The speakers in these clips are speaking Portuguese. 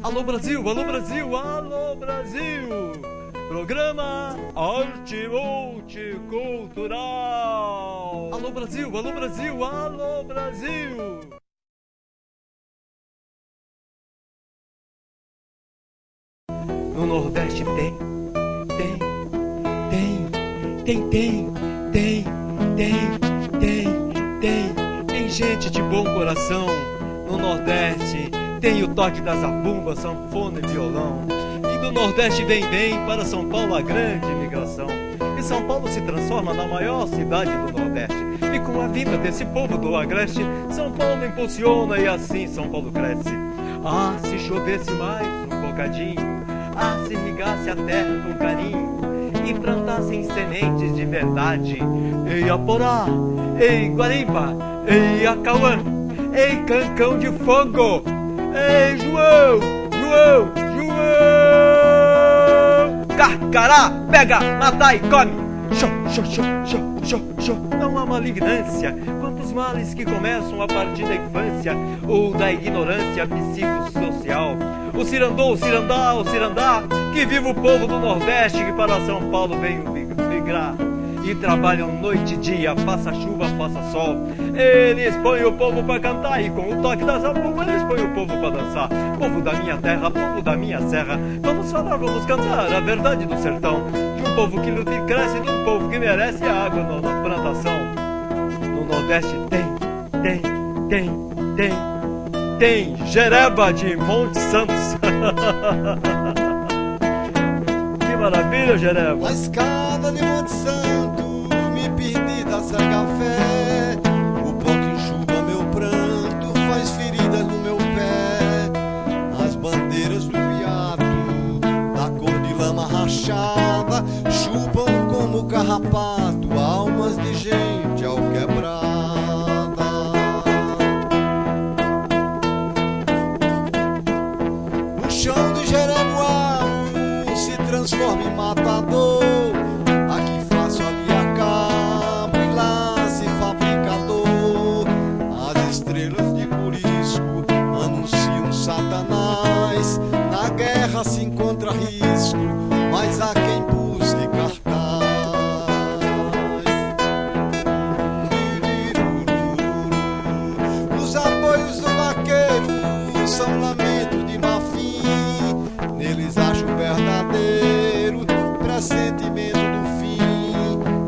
Alô Brasil, alô Brasil, alô Brasil. Programa Arte Multicultural. Alô Brasil, alô Brasil, alô Brasil. No Nordeste tem gente de bom coração. No Nordeste tem o toque da zabumba, sanfona e violão. E do Nordeste vem para São Paulo a grande imigração. E São Paulo se transforma na maior cidade do Nordeste. E com a vinda desse povo do Agreste, São Paulo impulsiona e assim São Paulo cresce. Ah, se chovesse mais um bocadinho, ah, se irrigasse a terra com carinho e plantassem sementes de verdade. Ei Aporá, ei Guariba, ei Acauã, ei Cancão de Fogo, ei João, Carcará, pega, mata e come. Não há malignância. Quantos males que começam a partir da infância ou da ignorância psicossocial. O cirandô, o cirandá, o cirandá, que vive o povo do Nordeste que para São Paulo vem migrar. E trabalham noite e dia, faça chuva, faça sol. Eles põem o povo pra cantar e com o toque da zabumba eles põem o povo pra dançar. Povo da minha terra, povo da minha serra, vamos falar, vamos cantar a verdade do sertão. De um povo que luta e cresce, de um povo que merece a água na plantação. No Nordeste tem Jereba de Monte Santos. Que maravilha, Jereba. A escada de Monte Santo, me perdi da cega-fé. O pó que enxuga meu pranto faz feridas no meu pé. As bandeiras do viado, da cor de lama rachada, chupam como carrapato almas de gente alquebrada. O chão do Jeremoabo se transforma em matador. Aqui faço, ali acabo e lá se fabricador. As estrelas de Curisco anunciam Satanás. Na guerra se encontra risco, mas há quem busque cartaz. Os apoios do vaqueiro são lamentos de marfim. Neles acho o verdadeiro pressentimento do fim.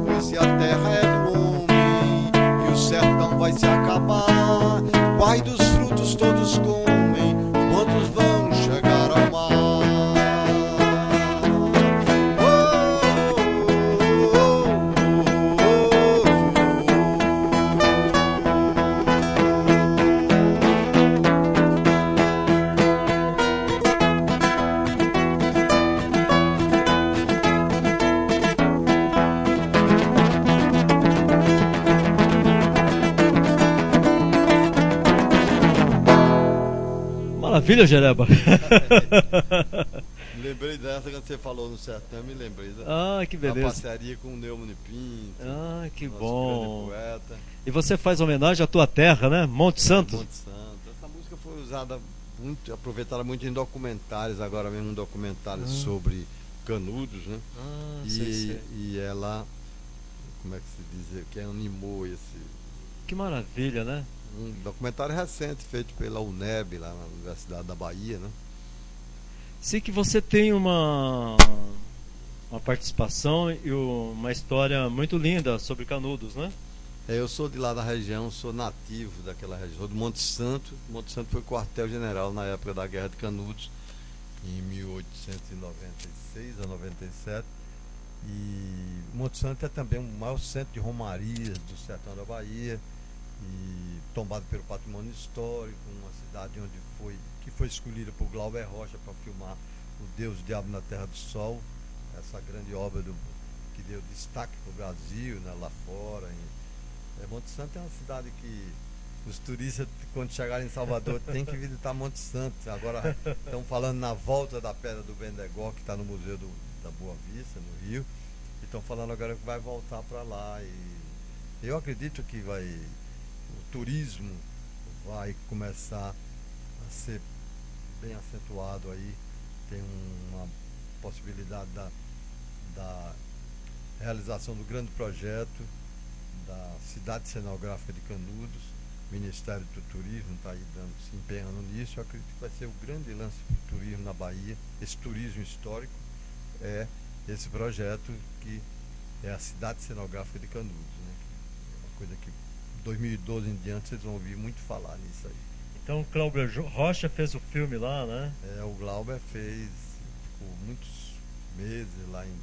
Pois se a terra é do homem e o sertão vai se acabar, quais dos frutos todos comem, quantos vão chegar ao mar? Maravilha, Jereba. Lembrei dessa quando você falou no sertão, me lembrei Ah, que beleza. da parceria com o Neumann Pinto. Ah, que nosso bom. grande poeta. E você faz homenagem à tua terra, né? Monte Santo. Monte Santo. Essa música foi usada muito, aproveitada muito em documentários, agora mesmo um documentário sobre Canudos, né? Ah, E, sei. e ela, como é que se diz, que animou esse. Que maravilha, né? Um documentário recente feito pela UNEB, lá na Universidade da Bahia, né? Sei que você tem uma participação e uma história muito linda sobre Canudos, né? Eu sou de lá da região, sou nativo daquela região, sou do Monte Santo. Monte Santo foi quartel-general na época da Guerra de Canudos, em 1896 a 97. E Monte Santo é também o maior centro de romarias do sertão da Bahia, e tombado pelo patrimônio histórico, uma cidade que foi escolhida por Glauber Rocha para filmar O Deus e o Diabo na Terra do Sol, essa grande obra que deu destaque para o Brasil, né, lá fora. Monte Santo é uma cidade que os turistas, quando chegarem em Salvador, têm que visitar Monte Santo. Agora estão falando na volta da Pedra do Bendegó, que está no Museu da Boa Vista, no Rio, e estão falando agora que vai voltar para lá. E eu acredito que o turismo vai começar a ser bem acentuado aí, tem uma possibilidade da realização do grande projeto da cidade cenográfica de Canudos. O Ministério do Turismo está aí se empenhando nisso. Eu acredito que vai ser o grande lance do turismo na Bahia. Esse turismo histórico é esse projeto que é a cidade cenográfica de Canudos, né? É uma coisa que 2012 em diante vocês vão ouvir muito falar nisso aí. Então o Glauber Rocha fez o filme lá, né? O Glauber ficou muitos meses lá em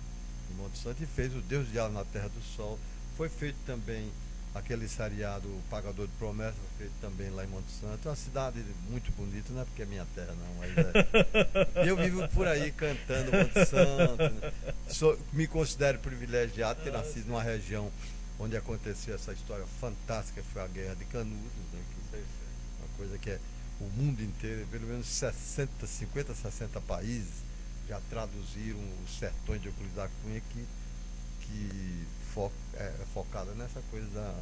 Monte Santo e fez o Deus de Ala na Terra do Sol. Foi feito também aquele seriado O Pagador de Promessas, foi feito também lá em Monte Santo. É uma cidade muito bonita, não é porque é minha terra não, mas eu vivo por aí cantando Monte Santo, né? Me considero privilegiado ter nascido numa região onde aconteceu essa história fantástica, que foi a Guerra de Canudos, né? Que é uma coisa que é o mundo inteiro, pelo menos 50, 60 países já traduziram os sertões de Euclides da Cunha, que é focada nessa coisa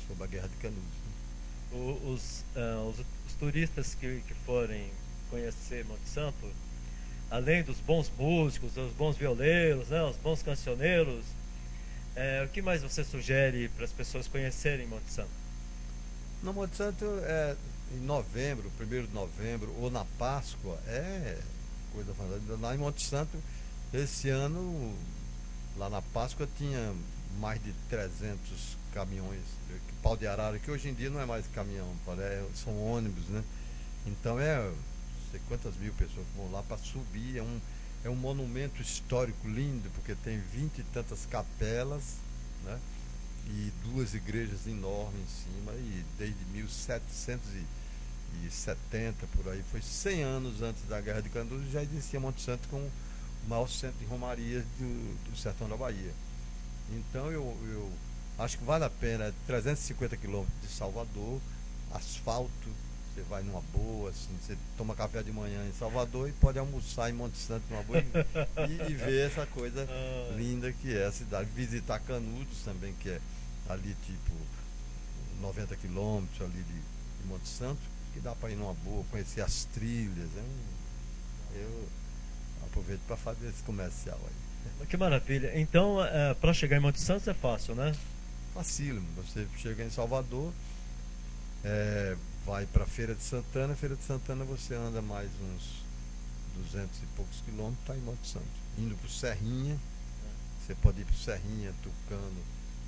sobre a Guerra de Canudos, né? Os turistas que forem conhecer Monte Santo, além dos bons músicos, os bons violeiros, né, os bons cancioneiros, o que mais você sugere para as pessoas conhecerem Monte Santo? No Monte Santo, em novembro, 1º de novembro, ou na Páscoa, é coisa fantástica. Lá em Monte Santo, esse ano, lá na Páscoa, tinha mais de 300 caminhões, pau de arara, que hoje em dia não é mais caminhão, são ônibus, né? Então não sei quantas mil pessoas que vão lá para subir. É um monumento histórico lindo, porque tem 20 e tantas capelas, né? E 2 igrejas enormes em cima, e desde 1770 por aí, foi 100 anos antes da Guerra de Canudos, já existia Monte Santo como o maior centro de romarias do sertão da Bahia. Então eu acho que vale a pena. 350 quilômetros de Salvador, asfalto, você vai numa boa, assim, você toma café de manhã em Salvador e pode almoçar em Monte Santo numa boa e ver essa coisa linda que é a cidade. Visitar Canudos também, que é ali tipo 90 quilômetros ali de Monte Santo, que dá para ir numa boa, conhecer as trilhas. Eu aproveito para fazer esse comercial aí. Que maravilha. Então, para chegar em Monte Santo é fácil, né? Facílimo. Você chega em Salvador, vai para Feira de Santana. Feira de Santana você anda mais uns 200 e poucos quilômetros, está em Monte Santo. Indo para o Serrinha, você pode ir para o Serrinha, Tucano,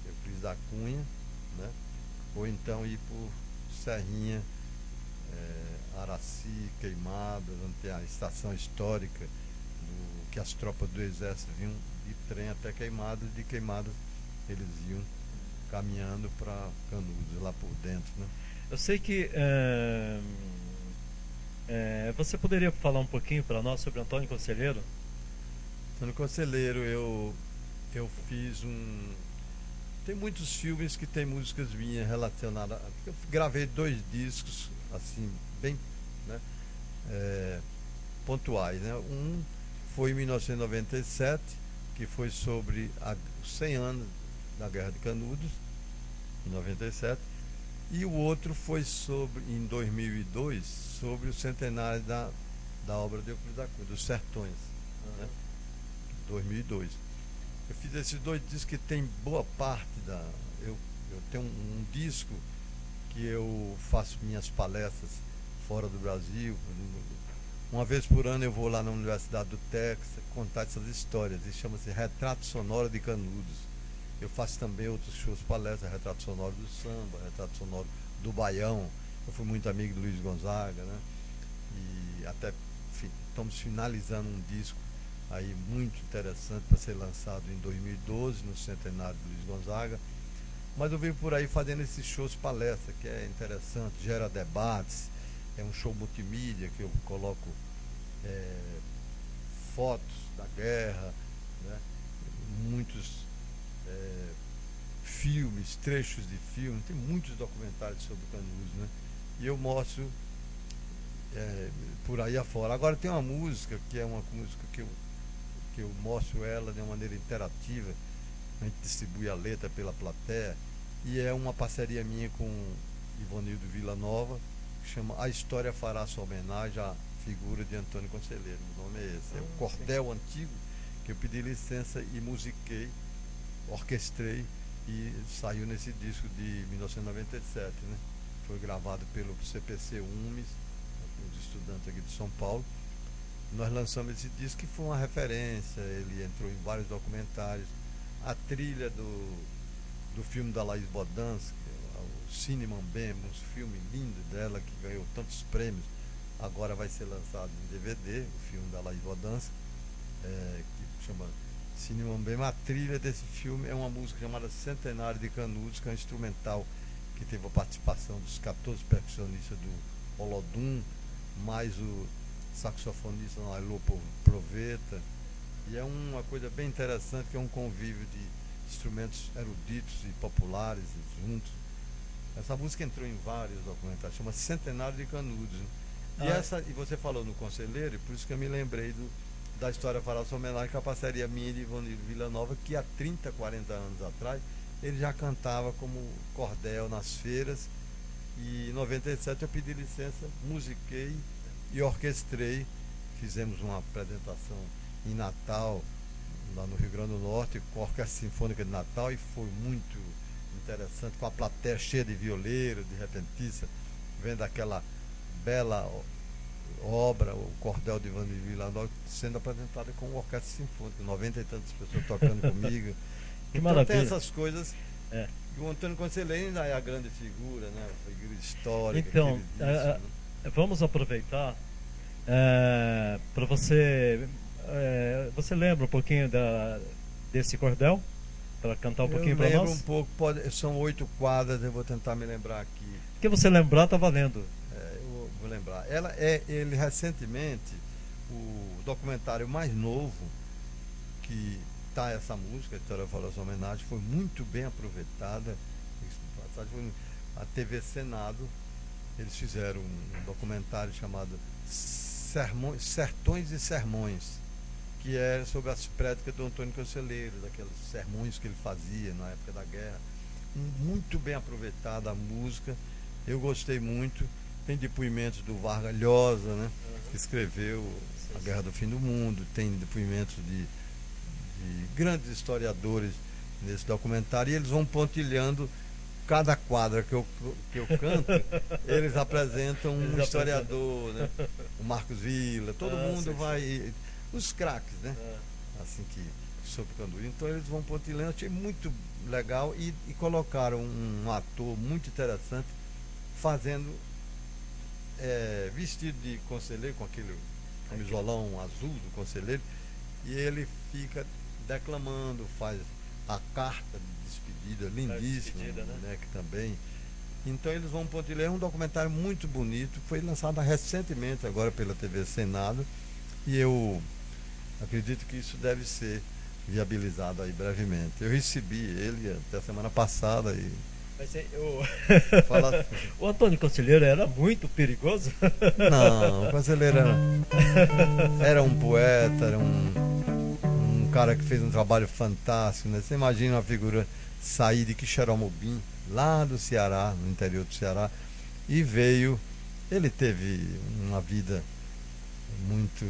Euclides da Cunha, né? Ou então ir para o Serrinha, Araci, Queimadas, onde tem a estação histórica que as tropas do exército vinham de trem até Queimadas. De Queimadas eles iam caminhando para Canudos, lá por dentro, né? Eu sei que você poderia falar um pouquinho para nós sobre Antônio Conselheiro? Antônio Conselheiro, eu fiz tem muitos filmes que tem músicas minhas relacionadas. Eu gravei 2 discos assim bem, né, pontuais, né? Um foi em 1997, que foi sobre os 100 anos da Guerra de Canudos, em 97, e o outro foi em 2002, sobre o centenário da obra de Euclides da Cunha, dos Sertões, né? 2002. Eu fiz esses 2 discos que tem boa parte eu tenho um disco que eu faço minhas palestras fora do Brasil. Uma vez por ano eu vou lá na Universidade do Texas contar essas histórias, e chama-se Retrato Sonoro de Canudos. Eu faço também outros shows, palestras, retrato sonoro do samba, retrato sonoro do baião. Eu fui muito amigo do Luiz Gonzaga, né? E até estamos finalizando um disco aí muito interessante para ser lançado em 2012, no centenário do Luiz Gonzaga. Mas eu venho por aí fazendo esses shows palestra, que é interessante, gera debates. É um show multimídia que eu coloco fotos da guerra, né? Muitos filmes, trechos de filme, tem muitos documentários sobre Canudos, né? E eu mostro por aí afora. Agora tem uma música que é uma música que eu mostro ela de uma maneira interativa, a gente distribui a letra pela plateia, e é uma parceria minha com Ivonildo Villanova, que chama A História Fará Sua Homenagem, a figura de Antônio Conselheiro. O nome é esse. É o cordel antigo que eu pedi licença e musiquei, orquestrei e saiu nesse disco de 1997, né? Foi gravado pelo CPC UMES, os estudantes aqui de São Paulo. Nós lançamos esse disco que foi uma referência, ele entrou em vários documentários. A trilha do filme da Laís Bodansky, o Cine Mambembe, um filme lindo dela que ganhou tantos prêmios, agora vai ser lançado em DVD, o filme da Laís Bodansky, que chama Cine Mambembe. A trilha desse filme é uma música chamada Centenário de Canudos, que é um instrumental que teve a participação dos 14 percussionistas do Olodum, mais o saxofonista Nailô Proveta, e é uma coisa bem interessante, que é um convívio de instrumentos eruditos e populares juntos. Essa música entrou em vários documentários, chama Centenário de Canudos. E você falou no Conselheiro, por isso que eu me lembrei da história Farofa Homenagem, que a parceria minha e de Ivonildo Villanova, que há 30, 40 anos atrás, ele já cantava como cordel nas feiras, e em 97 eu pedi licença, musiquei e orquestrei. Fizemos uma apresentação em Natal, lá no Rio Grande do Norte, com a Orquestra Sinfônica de Natal, e foi muito interessante, com a plateia cheia de violeiros, de repentistas, vendo aquela bela obra, o cordel de Ivonildo Villanova, sendo apresentada com a Orquestra Sinfônica, 90 e tantas pessoas tocando comigo. Que então maravilha. Tem essas coisas. E o Antônio Conselheiro ainda é a grande figura, né? A figura histórica. Então, né? vamos aproveitar para você. Você lembra um pouquinho desse cordel? Para cantar um pouquinho para nós? Eu lembro um pouco, são 8 quadras, eu vou tentar me lembrar aqui. O que você lembrar está valendo. Eu vou lembrar. Ele recentemente, o documentário mais novo que tá essa música, a História Farofa Homenagem, foi muito bem aproveitada. A TV Senado, eles fizeram um documentário chamado Sertões e Sermões, que é sobre as prédicas do Antônio Conselheiro, daqueles sermões que ele fazia na época da guerra. Muito bem aproveitada a música, eu gostei muito. Tem depoimentos do Vargas Llosa, né, que escreveu A Guerra do Fim do Mundo, tem depoimentos de grandes historiadores nesse documentário, e eles vão pontilhando cada quadra que eu canto, eles apresentam um historiador, né? O Marcos Villa, todo mundo vai, os craques, né? Assim que sobre o Canduí. Então eles vão pontilhando, achei muito legal, e colocaram um ator muito interessante fazendo vestido de conselheiro, com aquele camisolão azul do conselheiro, e ele fica declamando, faz a carta de despedida lindíssima, né, que também. Então eles vão pontilhar, é um documentário muito bonito, foi lançado recentemente agora pela TV Senado, e eu acredito que isso deve ser viabilizado aí brevemente. Eu recebi ele até a semana passada e o Antônio Conselheiro era muito perigoso? Não, o Conselheiro era um poeta, era um cara que fez um trabalho fantástico, né? Você imagina uma figura sair de Quixeramobim, lá do Ceará, no interior do Ceará, e veio. Ele teve uma vida muito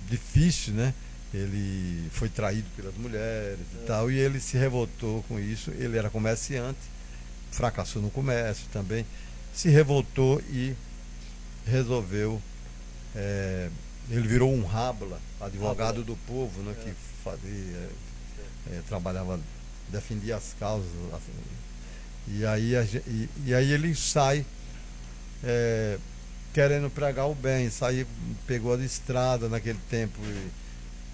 difícil, né? Ele foi traído pelas mulheres e tal, e ele se revoltou com isso. Ele era comerciante, fracassou no comércio também, se revoltou e resolveu. Ele virou um Rabla, advogado do povo, né, que fazia, trabalhava, defendia as causas. E aí ele sai querendo pregar o bem, pegou a estrada naquele tempo.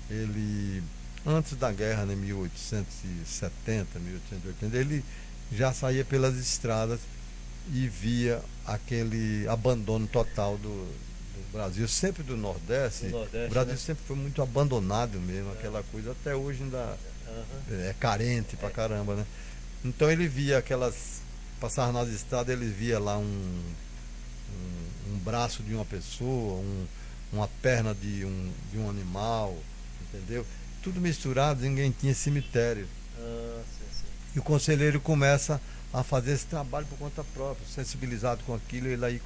Ele, antes da guerra, né, 1870, 1880, ele já saía pelas estradas e via aquele abandono total do Brasil, sempre do Nordeste. O Brasil, né, sempre foi muito abandonado mesmo, aquela coisa, até hoje ainda é carente pra caramba, né? Então ele via passava nas estradas, ele via lá um braço de uma pessoa, uma perna de um animal, entendeu? Tudo misturado, ninguém tinha cemitério. E o conselheiro começa a fazer esse trabalho por conta própria, sensibilizado com aquilo, ele aí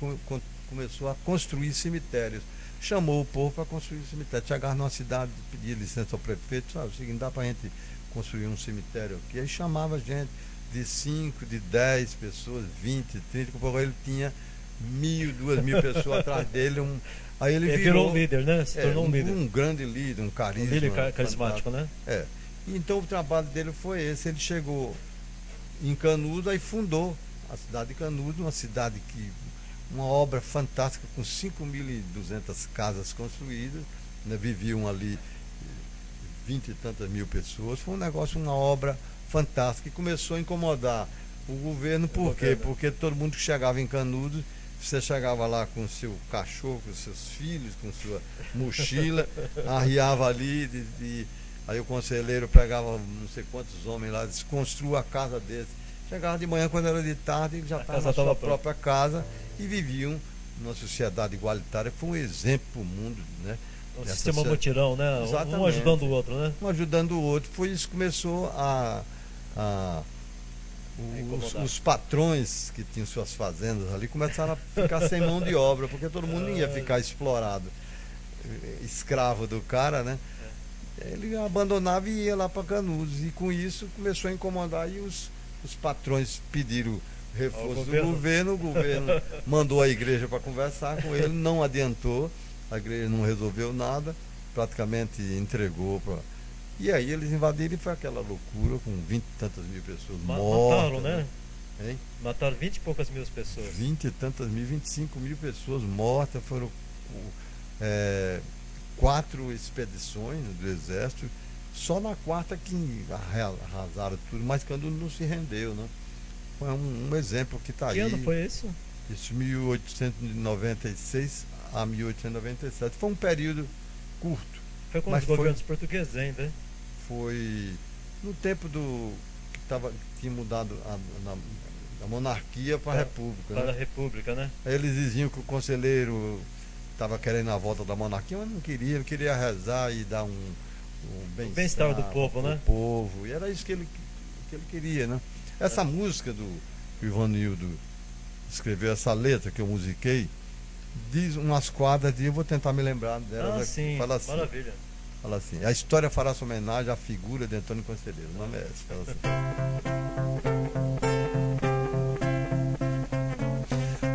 começou a construir cemitérios. chamou o povo para construir um cemitério. Chegava numa cidade, pedia licença ao prefeito, sabe, o seguinte, dá para a gente construir um cemitério aqui. Aí chamava gente de 5, de 10 pessoas, 20, 30, porque ele tinha 1.000, 2.000 pessoas atrás dele. Aí ele virou um líder, né? Se tornou um líder. Um grande líder, um carisma. Um líder carismático, né? Então o trabalho dele foi esse. Ele chegou em Canudos, aí fundou a cidade de Canudos, uma obra fantástica, com 5.200 casas construídas, né? Viviam ali 20 e tantas mil pessoas. Foi um negócio, uma obra fantástica, e começou a incomodar o governo. Por quê? Porque todo mundo que chegava em Canudos, você chegava lá com o seu cachorro, com seus filhos, com sua mochila, arriava ali, aí o conselheiro pegava não sei quantos homens lá, desconstruiu a casa deles. Chegava de manhã, quando era de tarde, ele já estava na sua própria casa, e viviam numa sociedade igualitária. Foi um exemplo para o mundo, né? Um sistema mutirão, né? Exatamente. Um ajudando o outro, né? Um ajudando o outro. Foi isso que começou os patrões que tinham suas fazendas ali começaram a ficar sem mão de obra, porque todo mundo ia ficar explorado, escravo do cara, né? Ele abandonava e ia lá para Canudos, e com isso começou a incomodar, e os patrões pediram reforço do governo. O governo mandou a igreja para conversar com ele, não adiantou, a igreja não resolveu nada, praticamente entregou para... E aí eles invadiram, e foi aquela loucura, com 20 e tantas mil pessoas mortas. Mataram, né? Hein? Mataram 20 e poucas mil pessoas. 20 e tantas mil, 25 mil pessoas mortas. Foram 4 expedições do exército. Só na quarta que arrasaram tudo, mas Canudos não se rendeu, né? Foi um exemplo que está aí. Que ano foi isso? Isso, 1896 a 1897. Foi um período curto. Foi com os governos portugueses ainda, hein? Foi no tempo que tinha mudado a monarquia para a república. Para a república, né? Aí eles diziam que o conselheiro estava querendo a volta da monarquia, mas não queria. Ele queria rezar e dar um bem-estar do povo, né? Povo. E era isso que ele queria, né? Essa música do Ivanildo escreveu, essa letra que eu musiquei, diz umas quadras de... Eu vou tentar me lembrar dela. Sim, fala assim, maravilha. Fala assim: a história fará sua homenagem à figura de Antônio Conselheiro. O nome é esse. Fala assim.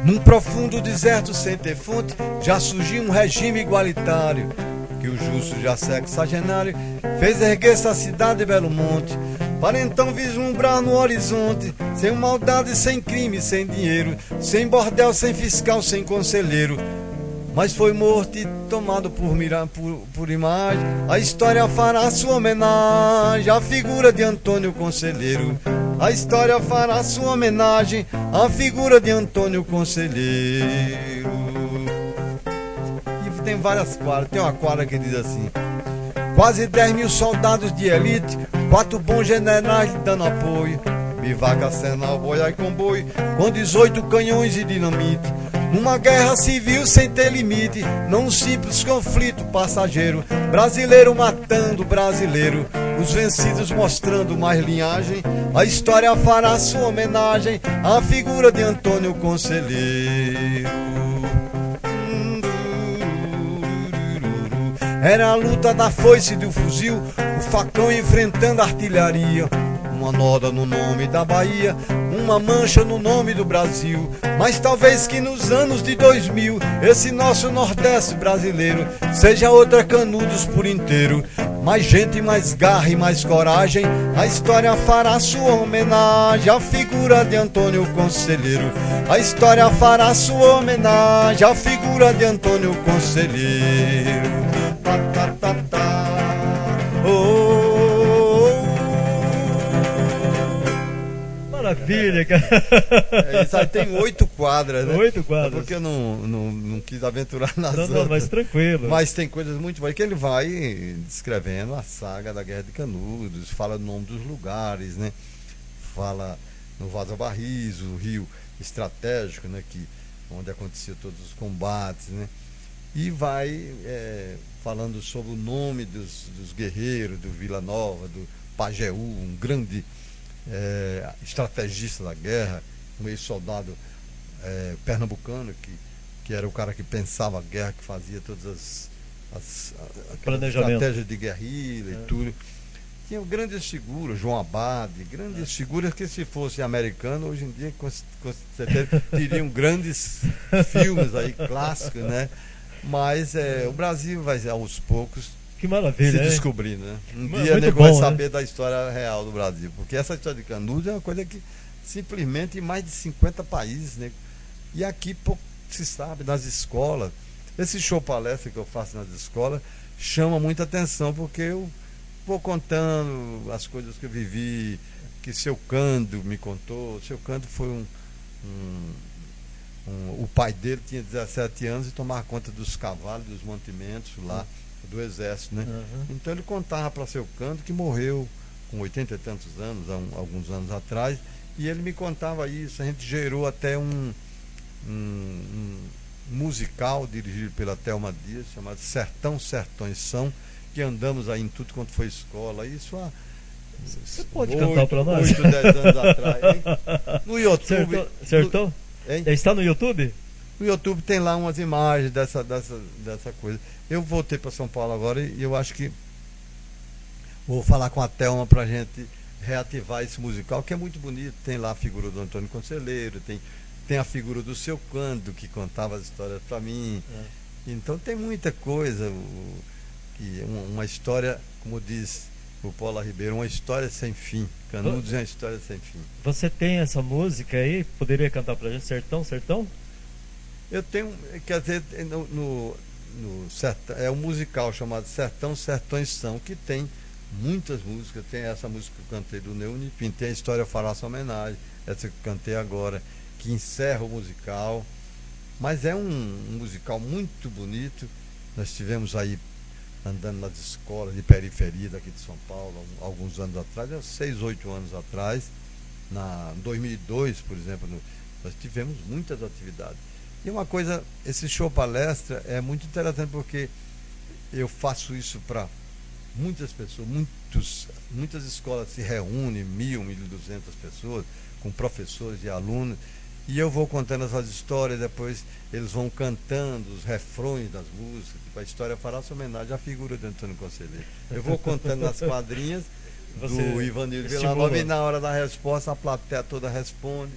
Num profundo deserto sem ter fonte, já surgiu um regime igualitário, que o justo já sexagenário fez erguer essa cidade Belo Monte, para então vislumbrar no horizonte, sem maldade, sem crime, sem dinheiro, sem bordel, sem fiscal, sem conselheiro. Mas foi morto e tomado por imagem. A história fará sua homenagem à figura de Antônio Conselheiro. A história fará sua homenagem à figura de Antônio Conselheiro. E tem várias quadras. Tem uma quadra que diz assim: quase 10 mil soldados de elite, 4 bons generais dando apoio, bivaca, senal, boiai com boi, com 18 canhões e dinamite, numa guerra civil sem ter limite, não um simples conflito passageiro, brasileiro matando brasileiro, os vencidos mostrando mais linhagem. A história fará sua homenagem à figura de Antônio Conselheiro. Era a luta da foice e do fuzil, o facão enfrentando a artilharia, uma noda no nome da Bahia, uma mancha no nome do Brasil. Mas talvez que nos anos de 2000 esse nosso Nordeste brasileiro seja outra Canudos por inteiro. Mais gente, mais garra e mais coragem, a história fará sua homenagem à figura de Antônio Conselheiro. A história fará sua homenagem à figura de Antônio Conselheiro. Maravilha, cara. Isso aí tem 8 quadras, né? 8 quadras. Porque eu não quis aventurar nas outras. Não, mas tranquilo. Mas tem coisas muito boas que ele vai descrevendo a saga da Guerra de Canudos, fala o nome dos lugares, né? Fala no Vaza Barris, o rio estratégico, né? Onde aconteciam todos os combates, né? E vai falando sobre o nome dos guerreiros, do Vila Nova, do Pajeú, um grande estrategista da guerra, um ex-soldado pernambucano que que era o cara que pensava a guerra, que fazia todas aquelas Planejamento. estratégias de guerrilha e tudo. Tinham grandes figuras, João Abade, grandes figuras que, se fosse americano, hoje em dia com certeza teriam grandes filmes aí, clássicos, né? Mas o Brasil vai aos poucos Que maravilha, se né? descobrindo, né? Um Muito dia nego bom, vai né? saber da história real do Brasil, porque essa história de Canudos é uma coisa que simplesmente em mais de 50 países, né? E aqui pouco se sabe, nas escolas. Esse show palestra que eu faço nas escolas chama muita atenção, porque eu vou contando as coisas que eu vivi, que seu Cândido me contou. Seu Cândido foi o pai dele tinha 17 anos e tomava conta dos cavalos, dos mantimentos lá do exército, né? Então ele contava para seu Cândido, que morreu com 80 e tantos anos, alguns anos atrás, e ele me contava isso. A gente gerou até um musical dirigido pela Thelma Dias, chamado Sertão, Sertões São, que andamos aí em tudo quanto foi escola. Isso há Você pode cantar para nós? 8, 10 anos atrás. Hein? No YouTube. Acertou? Hein? Está no YouTube? No YouTube tem lá umas imagens dessa coisa. Eu voltei para São Paulo agora e eu acho que vou falar com a Thelma para a gente reativar esse musical, que é muito bonito. Tem lá a figura do Antônio Conselheiro, tem a figura do seu Cândido, que contava as histórias para mim. Então tem muita coisa. Uma história, como diz o Paula Ribeiro, uma história sem fim. Canudos é uma história sem fim. Você tem essa música aí? Poderia cantar pra gente? Sertão, Sertão? Eu tenho, quer dizer, no sertão, é um musical chamado Sertão, Sertões São, que tem muitas músicas. Tem essa música que eu cantei do Neune Pinto, tem a História Fará-se Homenagem, essa que eu cantei agora, que encerra o musical. Mas é um musical muito bonito. Nós estivemos aí andando nas escolas de periferia daqui de São Paulo, alguns anos atrás, 6, 8 anos atrás. Em 2002, por exemplo, nós tivemos muitas atividades. E uma coisa, esse show palestra é muito interessante, porque eu faço isso para muitas pessoas, muitas escolas se reúnem, 1.000, 1.200 pessoas, com professores e alunos, e eu vou contando essas histórias, depois eles vão cantando os refrões das músicas, tipo, a história fará-se homenagem à figura de Antônio Conselheiro. Eu vou contando nas quadrinhas do Ivanildo Villanova, e na hora da resposta a plateia toda responde.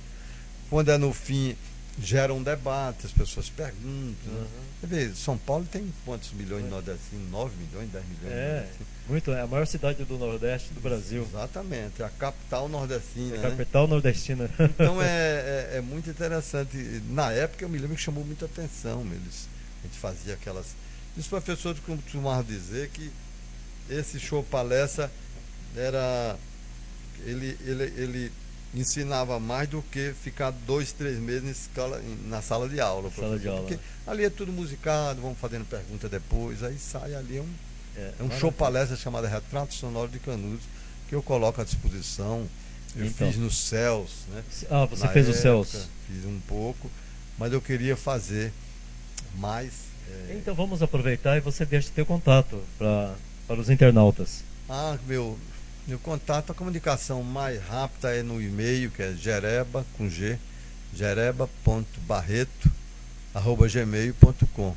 Quando é no fim, gera um debate, as pessoas perguntam. Quer ver, São Paulo tem quantos milhões de nordestinos? 9 milhões, 10 milhões? Muito, é a maior cidade do Nordeste do Brasil. Exatamente, a capital nordestina. A capital nordestina. Então é muito interessante. Na época eu me lembro que chamou muita atenção. A gente fazia aquelas. Os professores costumavam dizer que esse show palestra era. Ele ensinava mais do que ficar 2, 3 meses na sala de aula. Porque ali é tudo musicado, vamos fazendo pergunta depois, aí sai ali um show palestra chamado Retrato Sonoro de Canudos, que eu coloco à disposição. Eu fiz nos Céus, né? Você fez os Céus? Fiz um pouco, mas eu queria fazer mais. Então vamos aproveitar e você deixa o teu contato para os internautas. Meu contato, a comunicação mais rápida é no e-mail, que é jereba, com G, jereba.barreto@gmail.com.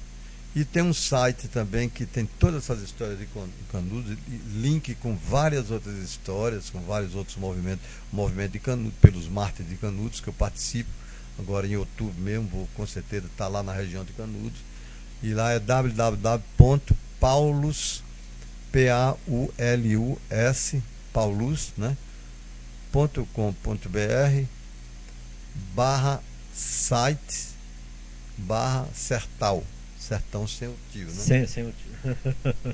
E tem um site também que tem todas essas histórias de Canudos, link com várias outras histórias, com vários outros movimentos, o movimento de Canudos, pelos mártires de Canudos, que eu participo, agora em outubro mesmo, vou com certeza estar lá na região de Canudos. E lá é www.paulus, Paulus, Paulus, né? .com.br/site/sertal. Sertão sem o tio, né? Sem o tio.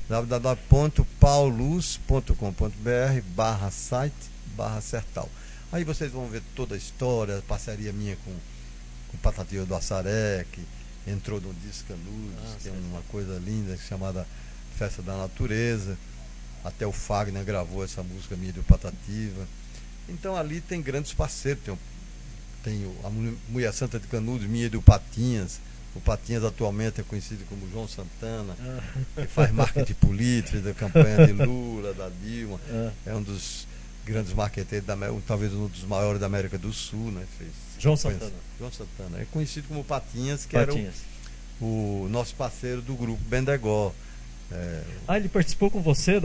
www.paulus.com.br/site/sertal. Aí vocês vão ver toda a história, a parceria minha com o Patativa do Assaré, que entrou no Disco Canudos, que é uma coisa linda chamada Festa da Natureza. Até o Fagner gravou essa música minha do Patativa. Então ali tem grandes parceiros. Tem a Mulher Santa de Canudos, minha do Patinhas. O Patinhas atualmente é conhecido como João Santana, que faz marketing político, fez a campanha de Lula, da Dilma. É um dos grandes marqueteiros, talvez um dos maiores da América do Sul, né? João Santana. João Santana. É conhecido como Patinhas, que o nosso parceiro do grupo Bendegó. Ele participou com você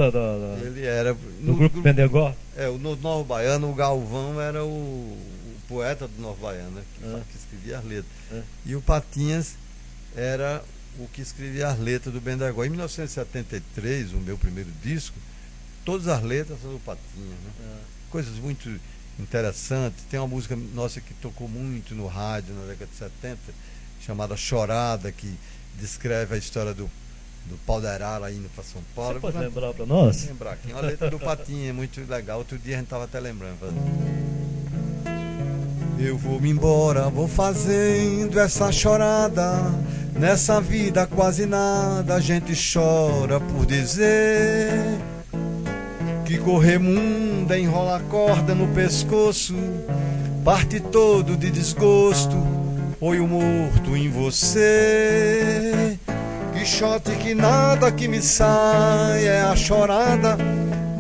Ele era do grupo Bendegó? No Novo Baiano, o Galvão era o poeta do Novo Baiano, né, que escrevia as letras. E o Patinhas era o que escrevia as letras do Bendegó. Em 1973, o meu primeiro disco, todas as letras são do Patinhas, né? Coisas muito interessantes. Tem uma música nossa que tocou muito no rádio na década de 70, chamada Chorada, que descreve a história do Pau de Arara indo para São Paulo. Você pode lembrar para nós? Vou lembrar aqui. Uma letra do Patinhas, é muito legal. Outro dia a gente estava até lembrando. Eu vou me embora, vou fazendo essa chorada. Nessa vida quase nada a gente chora por dizer que Corremunda enrola a corda no pescoço, parte todo de desgosto, foi o morto em você. Quixote que nada que me sai é a chorada,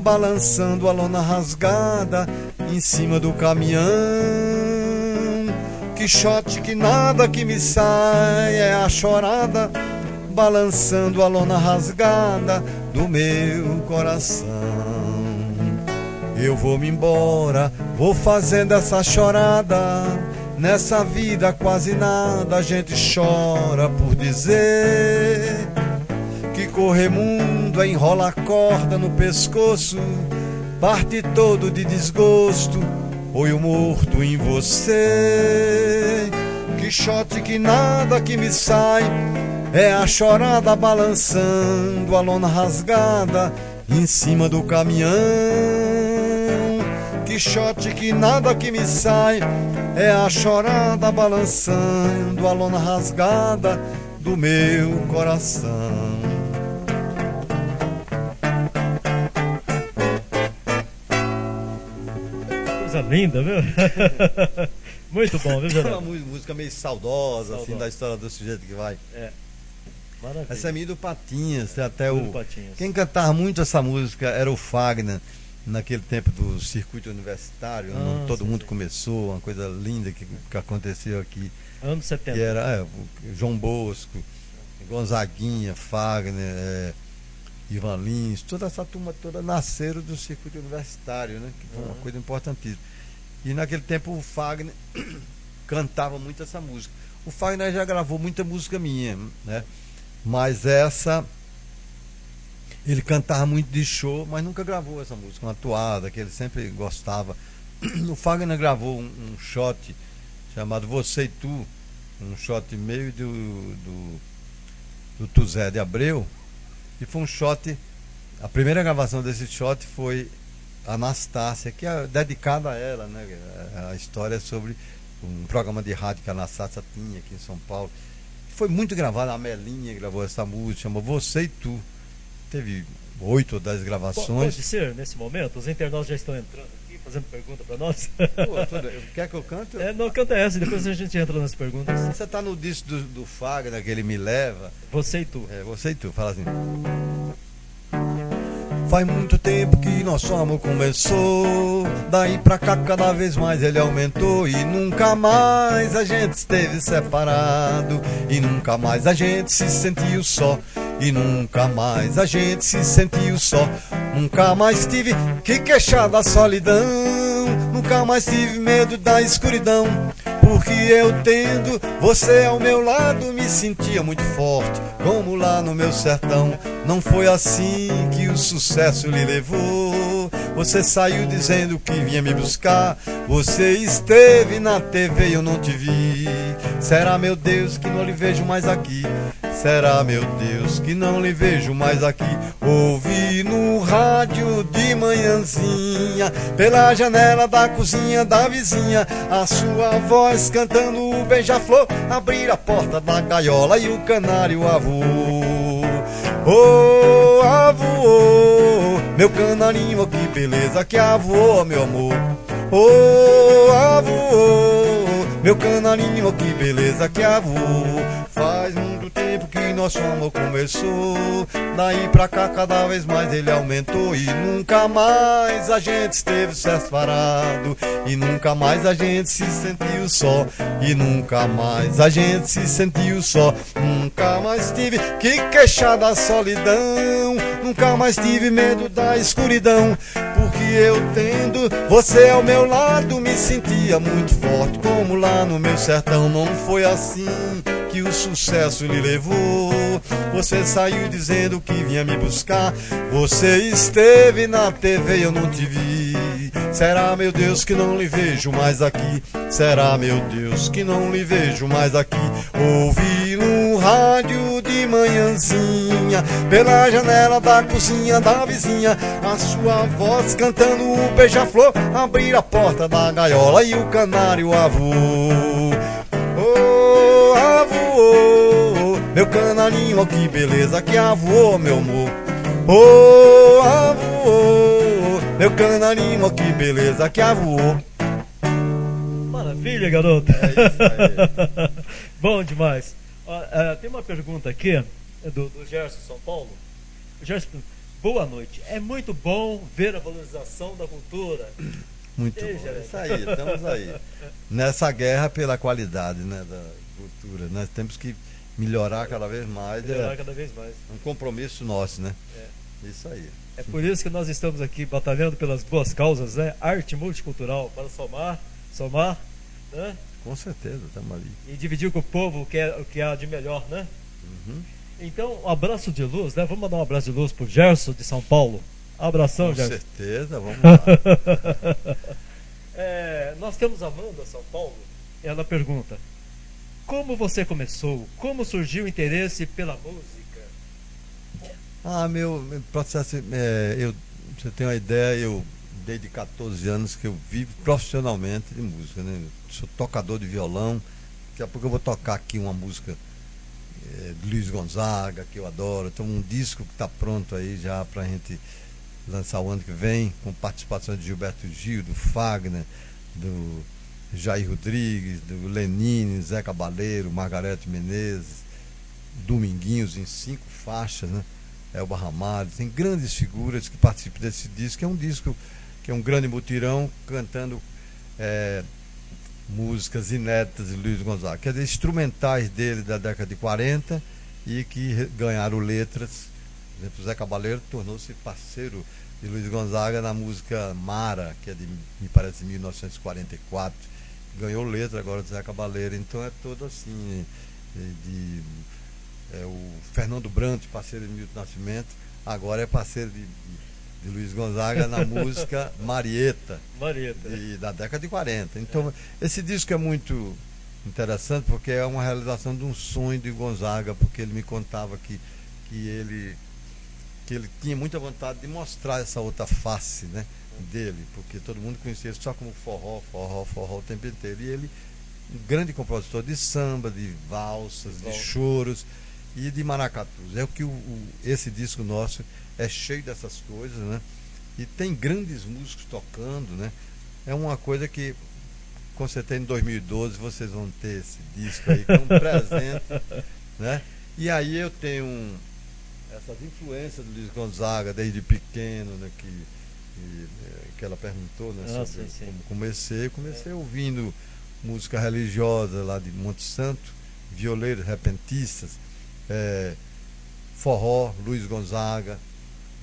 balançando a lona rasgada em cima do caminhão. Quixote que nada que me sai é a chorada, balançando a lona rasgada do meu coração. Eu vou me embora, vou fazendo essa chorada. Nessa vida quase nada a gente chora por dizer que Corremundo enrola a corda no pescoço, parte todo de desgosto, foi o morto em você. Quixote que nada que me sai é a chorada balançando a lona rasgada em cima do caminhão. Quixote que nada que me sai é a chorada balançando a lona rasgada do meu coração. Coisa linda, viu? Muito bom, viu, Geraldo? É uma música meio saudosa, assim, da história do sujeito que vai. Maravilha. Essa é minha do Patinhas, tem até Patinhas. Quem cantava muito essa música era o Fagner, naquele tempo do circuito universitário, todo mundo começou, uma coisa linda que aconteceu aqui. Anos 70. Que era João Bosco, Gonzaguinha, Fagner, Ivan Lins, toda essa turma toda nasceram do circuito universitário, né? Que foi uma coisa importantíssima. E naquele tempo o Fagner cantava muito essa música. O Fagner já gravou muita música minha, né? Mas essa ele cantava muito de show, mas nunca gravou essa música, uma toada que ele sempre gostava. O Fagner gravou um shot chamado Você e Tu, um shot meio do Tuzé de Abreu, e foi um shot, a primeira gravação desse shot foi Anastácia, que é dedicada a ela, né? A história é sobre um programa de rádio que a Anastácia tinha aqui em São Paulo. Foi muito gravada, a Melinha gravou essa música, chama Você e Tu. Teve 8 ou 10 gravações. Pode ser, nesse momento, os internautas já estão entrando aqui, fazendo pergunta para nós. Quer que eu cante? Não, canta essa, depois a gente entra nas perguntas. Você está no disco do Fagner, que ele me leva. Você e Tu. Você e Tu, fala assim. Faz muito tempo que nosso amor começou, daí pra cá cada vez mais ele aumentou, e nunca mais a gente esteve separado, e nunca mais a gente se sentiu só, e nunca mais a gente se sentiu só. Nunca mais tive que queixar da solidão, nunca mais tive medo da escuridão, porque eu tendo você ao meu lado me sentia muito forte, como lá no meu sertão. Não foi assim que o sucesso lhe levou. Você saiu dizendo que vinha me buscar, você esteve na TV e eu não te vi. Será, meu Deus, que não lhe vejo mais aqui? Será, meu Deus, que não lhe vejo mais aqui? Ouvi no rádio de manhãzinha, pela janela da cozinha da vizinha, a sua voz cantando o beija-flor, abrir a porta da gaiola e o canário avô. Oh, avô, meu canarinho, que beleza que avô, meu amor. Oh, avô, meu canarinho, que beleza que avô. Faz muito o tempo que nosso amor começou. Daí pra cá cada vez mais ele aumentou. E nunca mais a gente esteve separado. E nunca mais a gente se sentiu só. E nunca mais a gente se sentiu só. Nunca mais tive que queixar da solidão. Nunca mais tive medo da escuridão. Porque eu tendo você ao meu lado me sentia muito forte. Como lá no meu sertão. Não foi assim que o sucesso lhe levou. Você saiu dizendo que vinha me buscar. Você esteve na TV e eu não te vi. Será, meu Deus, que não lhe vejo mais aqui? Será, meu Deus, que não lhe vejo mais aqui? Ouvi no rádio de manhãzinha, pela janela da cozinha da vizinha, a sua voz cantando o beija-flor. Abrir a porta da gaiola e o canário avoou. Oh, avoou, meu canarinho, oh, que beleza que avoou, meu amor. Oh, avoou, meu canarinho, oh, que beleza que avoou. Maravilha, garoto. É isso aí. Bom demais. Tem uma pergunta aqui do Gerson São Paulo. Gerson, boa noite. É muito bom ver a valorização da cultura. Muito Ei, bom. Gerson. Isso aí, estamos aí. Nessa guerra pela qualidade, né, da cultura. Nós temos que melhorar cada vez mais. Melhorar cada vez mais. Um compromisso nosso, né? É. Isso aí. É por isso que nós estamos aqui batalhando pelas boas causas, né? Arte multicultural, para somar, né? Com certeza, estamos ali. E dividir com o povo o que há de melhor, né? Uhum. Então, um abraço de luz, né? Vamos mandar um abraço de luz pro Gerson de São Paulo. Abração, Com Gerson. certeza, vamos lá. Nós temos a Amanda São Paulo. Ela pergunta: como você começou? Como surgiu o interesse pela música? Meu processo, você tem uma ideia, eu desde 14 anos que eu vivo profissionalmente de música, né? Sou tocador de violão. Daqui a pouco eu vou tocar aqui uma música de Luiz Gonzaga, que eu adoro. Então um disco que está pronto aí já para a gente lançar o ano que vem, com participação de Gilberto Gil, do Fagner, do Jair Rodrigues, do Lenine, Zé Cabaleiro, Margarete Menezes, Dominguinhos, em 5 faixas, né? Elba Ramalho, tem grandes figuras que participam desse disco, que é um disco que é um grande mutirão, cantando músicas inéditas de Luiz Gonzaga, quer dizer, instrumentais dele da década de 40 e que ganharam letras. Por exemplo, Zé Cabaleiro tornou-se parceiro de Luiz Gonzaga na música Mara, que é de, me parece, 1944. Ganhou letra agora do Zé Cabaleiro, então é todo assim. O Fernando Brant, parceiro de Milton Nascimento, agora é parceiro de Luiz Gonzaga na música Marieta, da década de 40. Então, esse disco é muito interessante porque é uma realização de um sonho de Gonzaga, porque ele me contava que ele tinha muita vontade de mostrar essa outra face, né, dele, porque todo mundo conhecia ele só como forró o tempo inteiro. E ele, um grande compositor de samba, de valsas, de choros e de maracatus. É o que esse disco nosso é cheio dessas coisas, né? E tem grandes músicos tocando, né? É uma coisa que, com certeza, em 2012 vocês vão ter esse disco aí como presente, né? E aí eu tenho essas influências do Luiz Gonzaga desde pequeno, né? Que ela perguntou, né? Sobre sim. como comecei ouvindo música religiosa lá de Monte Santo, violeiros, repentistas, forró, Luiz Gonzaga.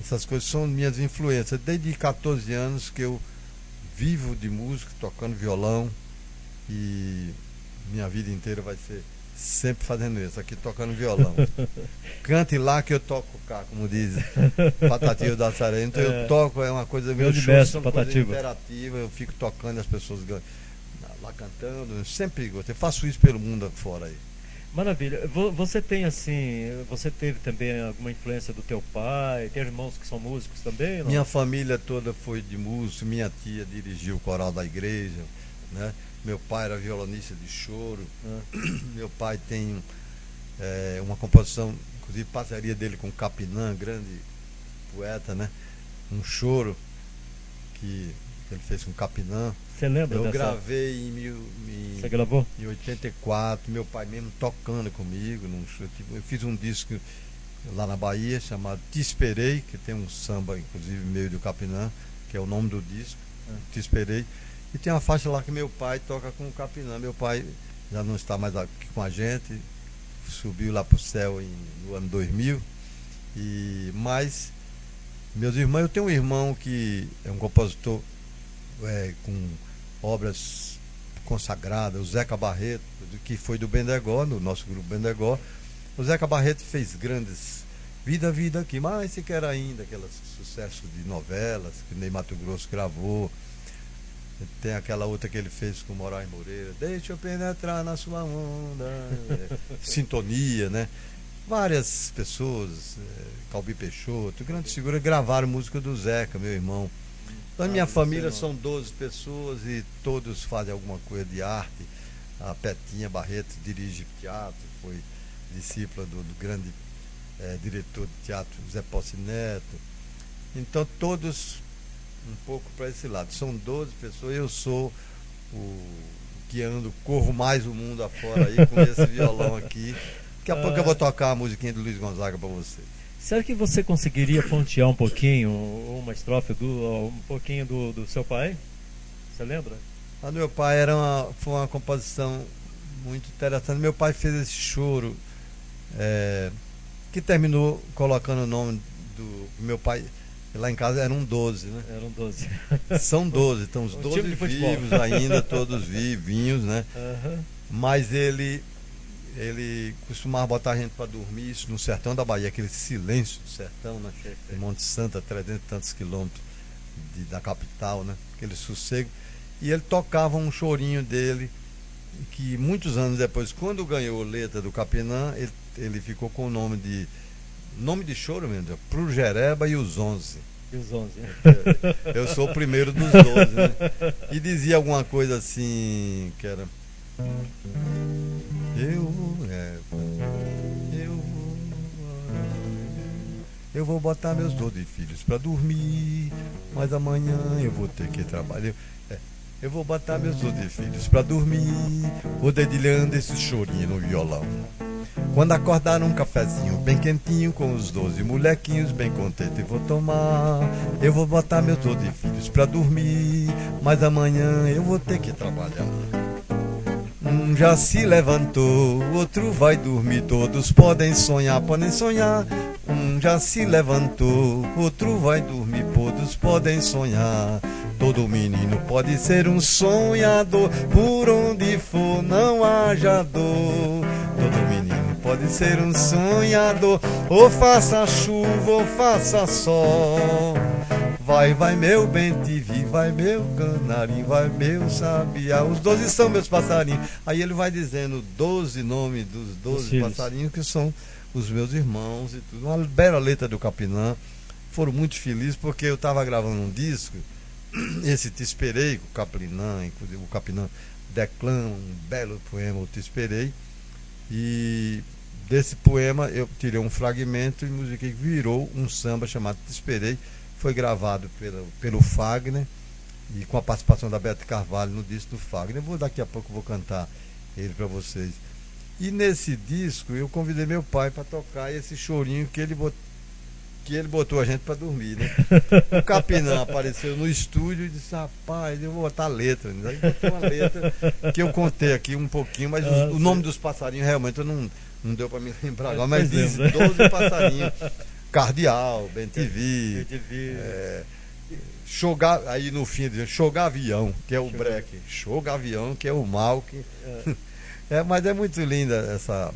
Essas coisas são minhas influências. Desde 14 anos que eu vivo de música, tocando violão, e minha vida inteira vai ser sempre fazendo isso, aqui tocando violão. Cante lá que eu toco cá, como diz Patativa da Saré. Então eu toco, é uma coisa, meu show são coisa interativa, eu fico tocando e as pessoas lá cantando, eu sempre gostei, faço isso pelo mundo fora aí. Maravilha. Você teve também alguma influência do teu pai? Tem irmãos que são músicos também? Não? Minha família toda foi de músico, minha tia dirigiu o coral da igreja, né? Meu pai era violonista de choro. Meu pai tem uma composição, inclusive parceria dele com Capinã, grande poeta, né? Um choro que ele fez com Capinã, Você lembra Eu dessa? gravei Você gravou? em 84, meu pai mesmo tocando comigo. Eu fiz um disco lá na Bahia chamado Te Esperei, que tem um samba, inclusive, meio do Capinã, que é o nome do disco, Te Esperei. E tem uma faixa lá que meu pai toca com o Capinã. Meu pai já não está mais aqui com a gente, subiu lá para o céu no ano 2000. Mas meus irmãos, eu tenho um irmão que é um compositor com obras consagradas, o Zeca Barreto, que foi do Bendegó, no nosso grupo Bendegó. O Zeca Barreto fez grandes Vida, Vida, que mais se quer ainda, aqueles sucessos de novelas que Ney Matogrosso gravou. Tem aquela outra que ele fez com Moraes Moreira, Deixa eu penetrar na sua onda, Sintonia, né? Várias pessoas, Calbi Peixoto, grandes figuras, gravaram música do Zeca, meu irmão. Na minha família são 12 pessoas e todos fazem alguma coisa de arte. A Petinha Barreto dirige teatro, foi discípula do grande diretor de teatro Zé Posse Neto. Então todos um pouco para esse lado. São 12 pessoas, eu sou o que corro mais o mundo afora aí com esse violão aqui. Daqui a pouco eu vou tocar a musiquinha do Luiz Gonzaga para vocês. Será que você conseguiria pontear um pouquinho, uma estrofe um pouquinho do seu pai? Você lembra? A do meu pai foi uma composição muito interessante. Meu pai fez esse choro que terminou colocando o nome do meu pai. Lá em casa eram 12, né? Eram 12. São 12, então os 12 vivos ainda, todos vivinhos, né? Uhum. Mas ele costumava botar a gente para dormir, isso no sertão da Bahia, aquele silêncio do sertão, né? Em Monte Santo, a 300 e tantos quilômetros da capital, né? Aquele sossego. E ele tocava um chorinho dele, que muitos anos depois, quando ganhou letra do Capinã, ele ficou com o nome de choro mesmo, Pro Jereba e os 11. E os 11. Eu sou o primeiro dos 12, né? E dizia alguma coisa assim, que era... Eu vou botar meus 12 filhos pra dormir, mas amanhã eu vou ter que trabalhar. Eu vou botar meus 12 filhos pra dormir, vou dedilhando esse chorinho no violão. Quando acordar um cafezinho bem quentinho, com os 12 molequinhos bem contente vou tomar. Eu vou botar meus 12 filhos pra dormir, mas amanhã eu vou ter que trabalhar. Um já se levantou, outro vai dormir, todos podem sonhar, podem sonhar. Um já se levantou, outro vai dormir, todos podem sonhar. Todo menino pode ser um sonhador, por onde for não haja dor. Todo menino pode ser um sonhador, ou faça chuva ou faça sol. Vai, vai meu bem-te-vi, vai meu canarinho, vai meu sabiá. Os 12 são meus passarinhos. Aí ele vai dizendo 12 nomes dos 12 passarinhos que são os meus irmãos e tudo. Uma bela letra do Capinã. Foram muito felizes porque eu estava gravando um disco, esse Te Esperei, com o Capinã, inclusive o Capinã declama um belo poema, o Te Esperei. E desse poema eu tirei um fragmento e musiquei, que virou um samba chamado Te Esperei. Foi gravado pelo Fagner e com a participação da Bete Carvalho no disco do Fagner. Daqui a pouco vou cantar ele para vocês. E nesse disco eu convidei meu pai para tocar esse chorinho que ele botou a gente para dormir, né? O Capinã apareceu no estúdio e disse: rapaz, eu vou botar a letra. Aí botou uma letra que eu contei aqui um pouquinho, mas o nome dos passarinhos realmente eu não deu para me lembrar agora, mas diz 12 passarinhos. Cardeal, Bem-te-vi, aí no fim dizendo Show Gavião, que é o breque, Show Gavião, que é o Malk. Mas é muito linda essa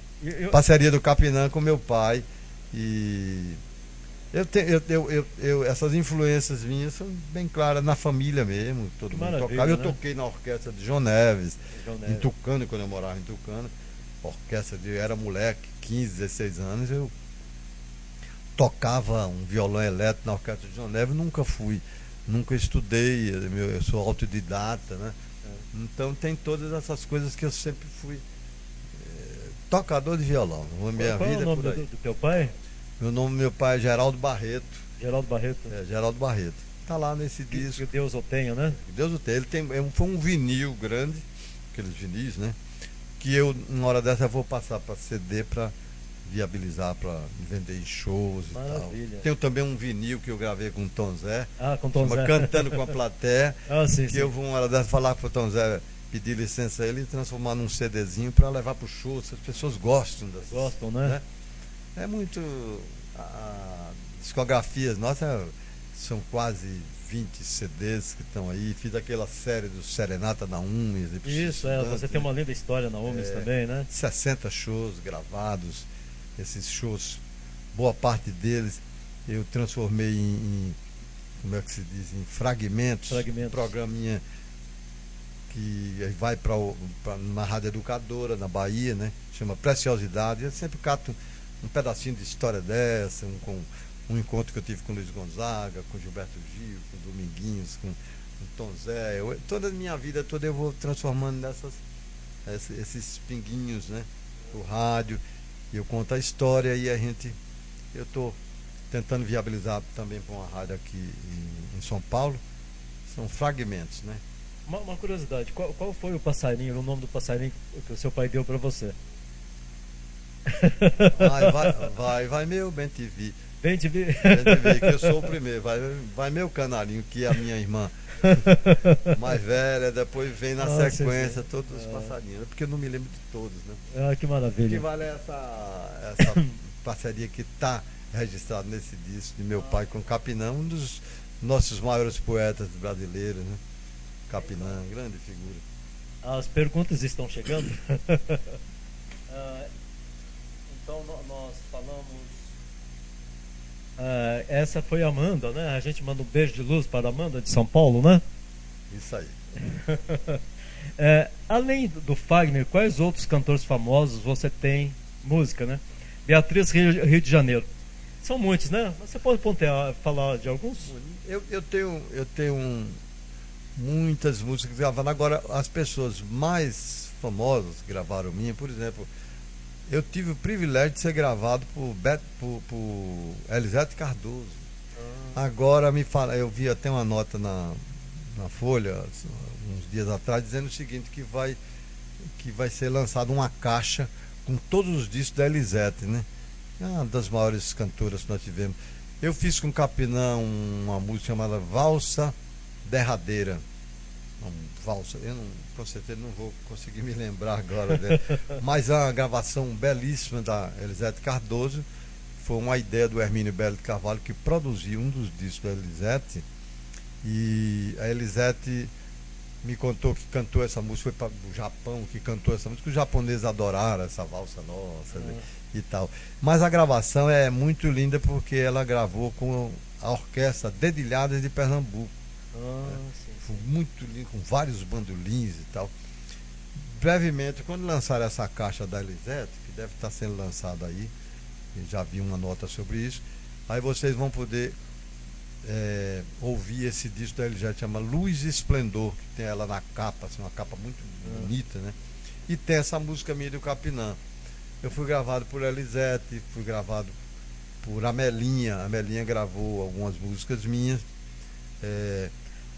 parceria do Capinã com meu pai. E essas influências minhas são bem claras na família mesmo, todo mundo tocava. Eu toquei na orquestra de João Neves, em Tucano, quando eu morava em Tucano. Orquestra eu era moleque, 15, 16 anos, eu tocava um violão elétrico na orquestra de João Neves. Nunca estudei, eu sou autodidata, né? Então tem todas essas coisas que eu sempre fui tocador de violão. Qual é o nome do teu pai? Meu pai é Geraldo Barreto. Geraldo Barreto? Geraldo Barreto. tá lá nesse disco. Que Deus o tenha, né? Que Deus o tenha. Ele tem, foi um vinil grande, aqueles vinis, né? Que eu, uma hora dessa, eu vou passar para CD para viabilizar, para vender em shows e Maravilha. tal. Tenho também um vinil que eu gravei com o Tom Zé. Com Tom Zé. Cantando com a plateia. Sim, que sim. eu vou uma hora dessa falar com o Tom Zé, pedir licença a ele e transformar num CDzinho para levar para o show. As pessoas gostam dessas. Gostam, né? É muito. Discografias nossas são quase 20 CDs que estão aí. Fiz aquela série do Serenata na Umes. Isso, você tem uma linda história na Umes também, né? 60 shows gravados. Esses shows, boa parte deles eu transformei em como é que se diz? Em fragmentos. Um programinha que vai para uma rádio educadora na Bahia, né? Chama Preciosidade. Eu sempre cato um pedacinho de história dessa, um encontro que eu tive com Luiz Gonzaga, com Gilberto Gil, com Dominguinhos, com Tom Zé. Toda a minha vida toda eu vou transformando esses pinguinhos, né? O rádio. Eu conto a história e eu estou tentando viabilizar também para uma rádio aqui em São Paulo. São fragmentos, né? Uma curiosidade, qual foi o passarinho, o nome do passarinho que o seu pai deu para você? Vai meu bem te vi. Bem te vi. Que eu sou o primeiro. Vai meu canarinho, que é a minha irmã mais velha, depois vem na sequência sim. Todos os passarinhos, porque eu não me lembro de todos, né? Que maravilha. O que vale é essa parceria que está registrada nesse disco de meu pai com Capinã, um dos nossos maiores poetas brasileiros, né? Capinã, grande figura. As perguntas estão chegando. Então nós falamos. Essa foi a Amanda, né? A gente manda um beijo de luz para a Amanda de São Paulo, né? Isso aí. Além do Fagner, quais outros cantores famosos você tem música, né? Beatriz, Rio de Janeiro. São muitos, né? Você pode falar de alguns? Eu tenho muitas músicas gravadas. Agora, as pessoas mais famosas que gravaram minha, por exemplo, eu tive o privilégio de ser gravado por Elisete Cardoso. Agora eu vi até uma nota na Folha, uns dias atrás, dizendo o seguinte, que vai ser lançada uma caixa com todos os discos da Elisete, né? É uma das maiores cantoras que nós tivemos. Eu fiz com Capinã uma música chamada Valsa Derradeira. Valsa, com certeza não vou conseguir me lembrar agora dela. Mas é uma gravação belíssima da Elisete Cardoso. Foi uma ideia do Hermínio Belo de Carvalho, que produziu um dos discos da Elisete. E a Elisete me contou que cantou essa música, foi para o Japão, que cantou essa música. Os japoneses adoraram essa valsa nossa, né, e tal. Mas a gravação é muito linda porque ela gravou com a orquestra Dedilhadas de Pernambuco. Foi muito lindo, com vários bandolins e tal. Brevemente, quando lançar essa caixa da Elisete, que deve estar sendo lançada aí, eu já vi uma nota sobre isso, aí vocês vão poder ouvir esse disco da Elisete, chama Luz e Esplendor, que tem ela na capa, assim, uma capa muito bonita, né? E tem essa música minha do Capinã. Eu fui gravado por Elisete, fui gravado por Amelinha. A Amelinha gravou algumas músicas minhas.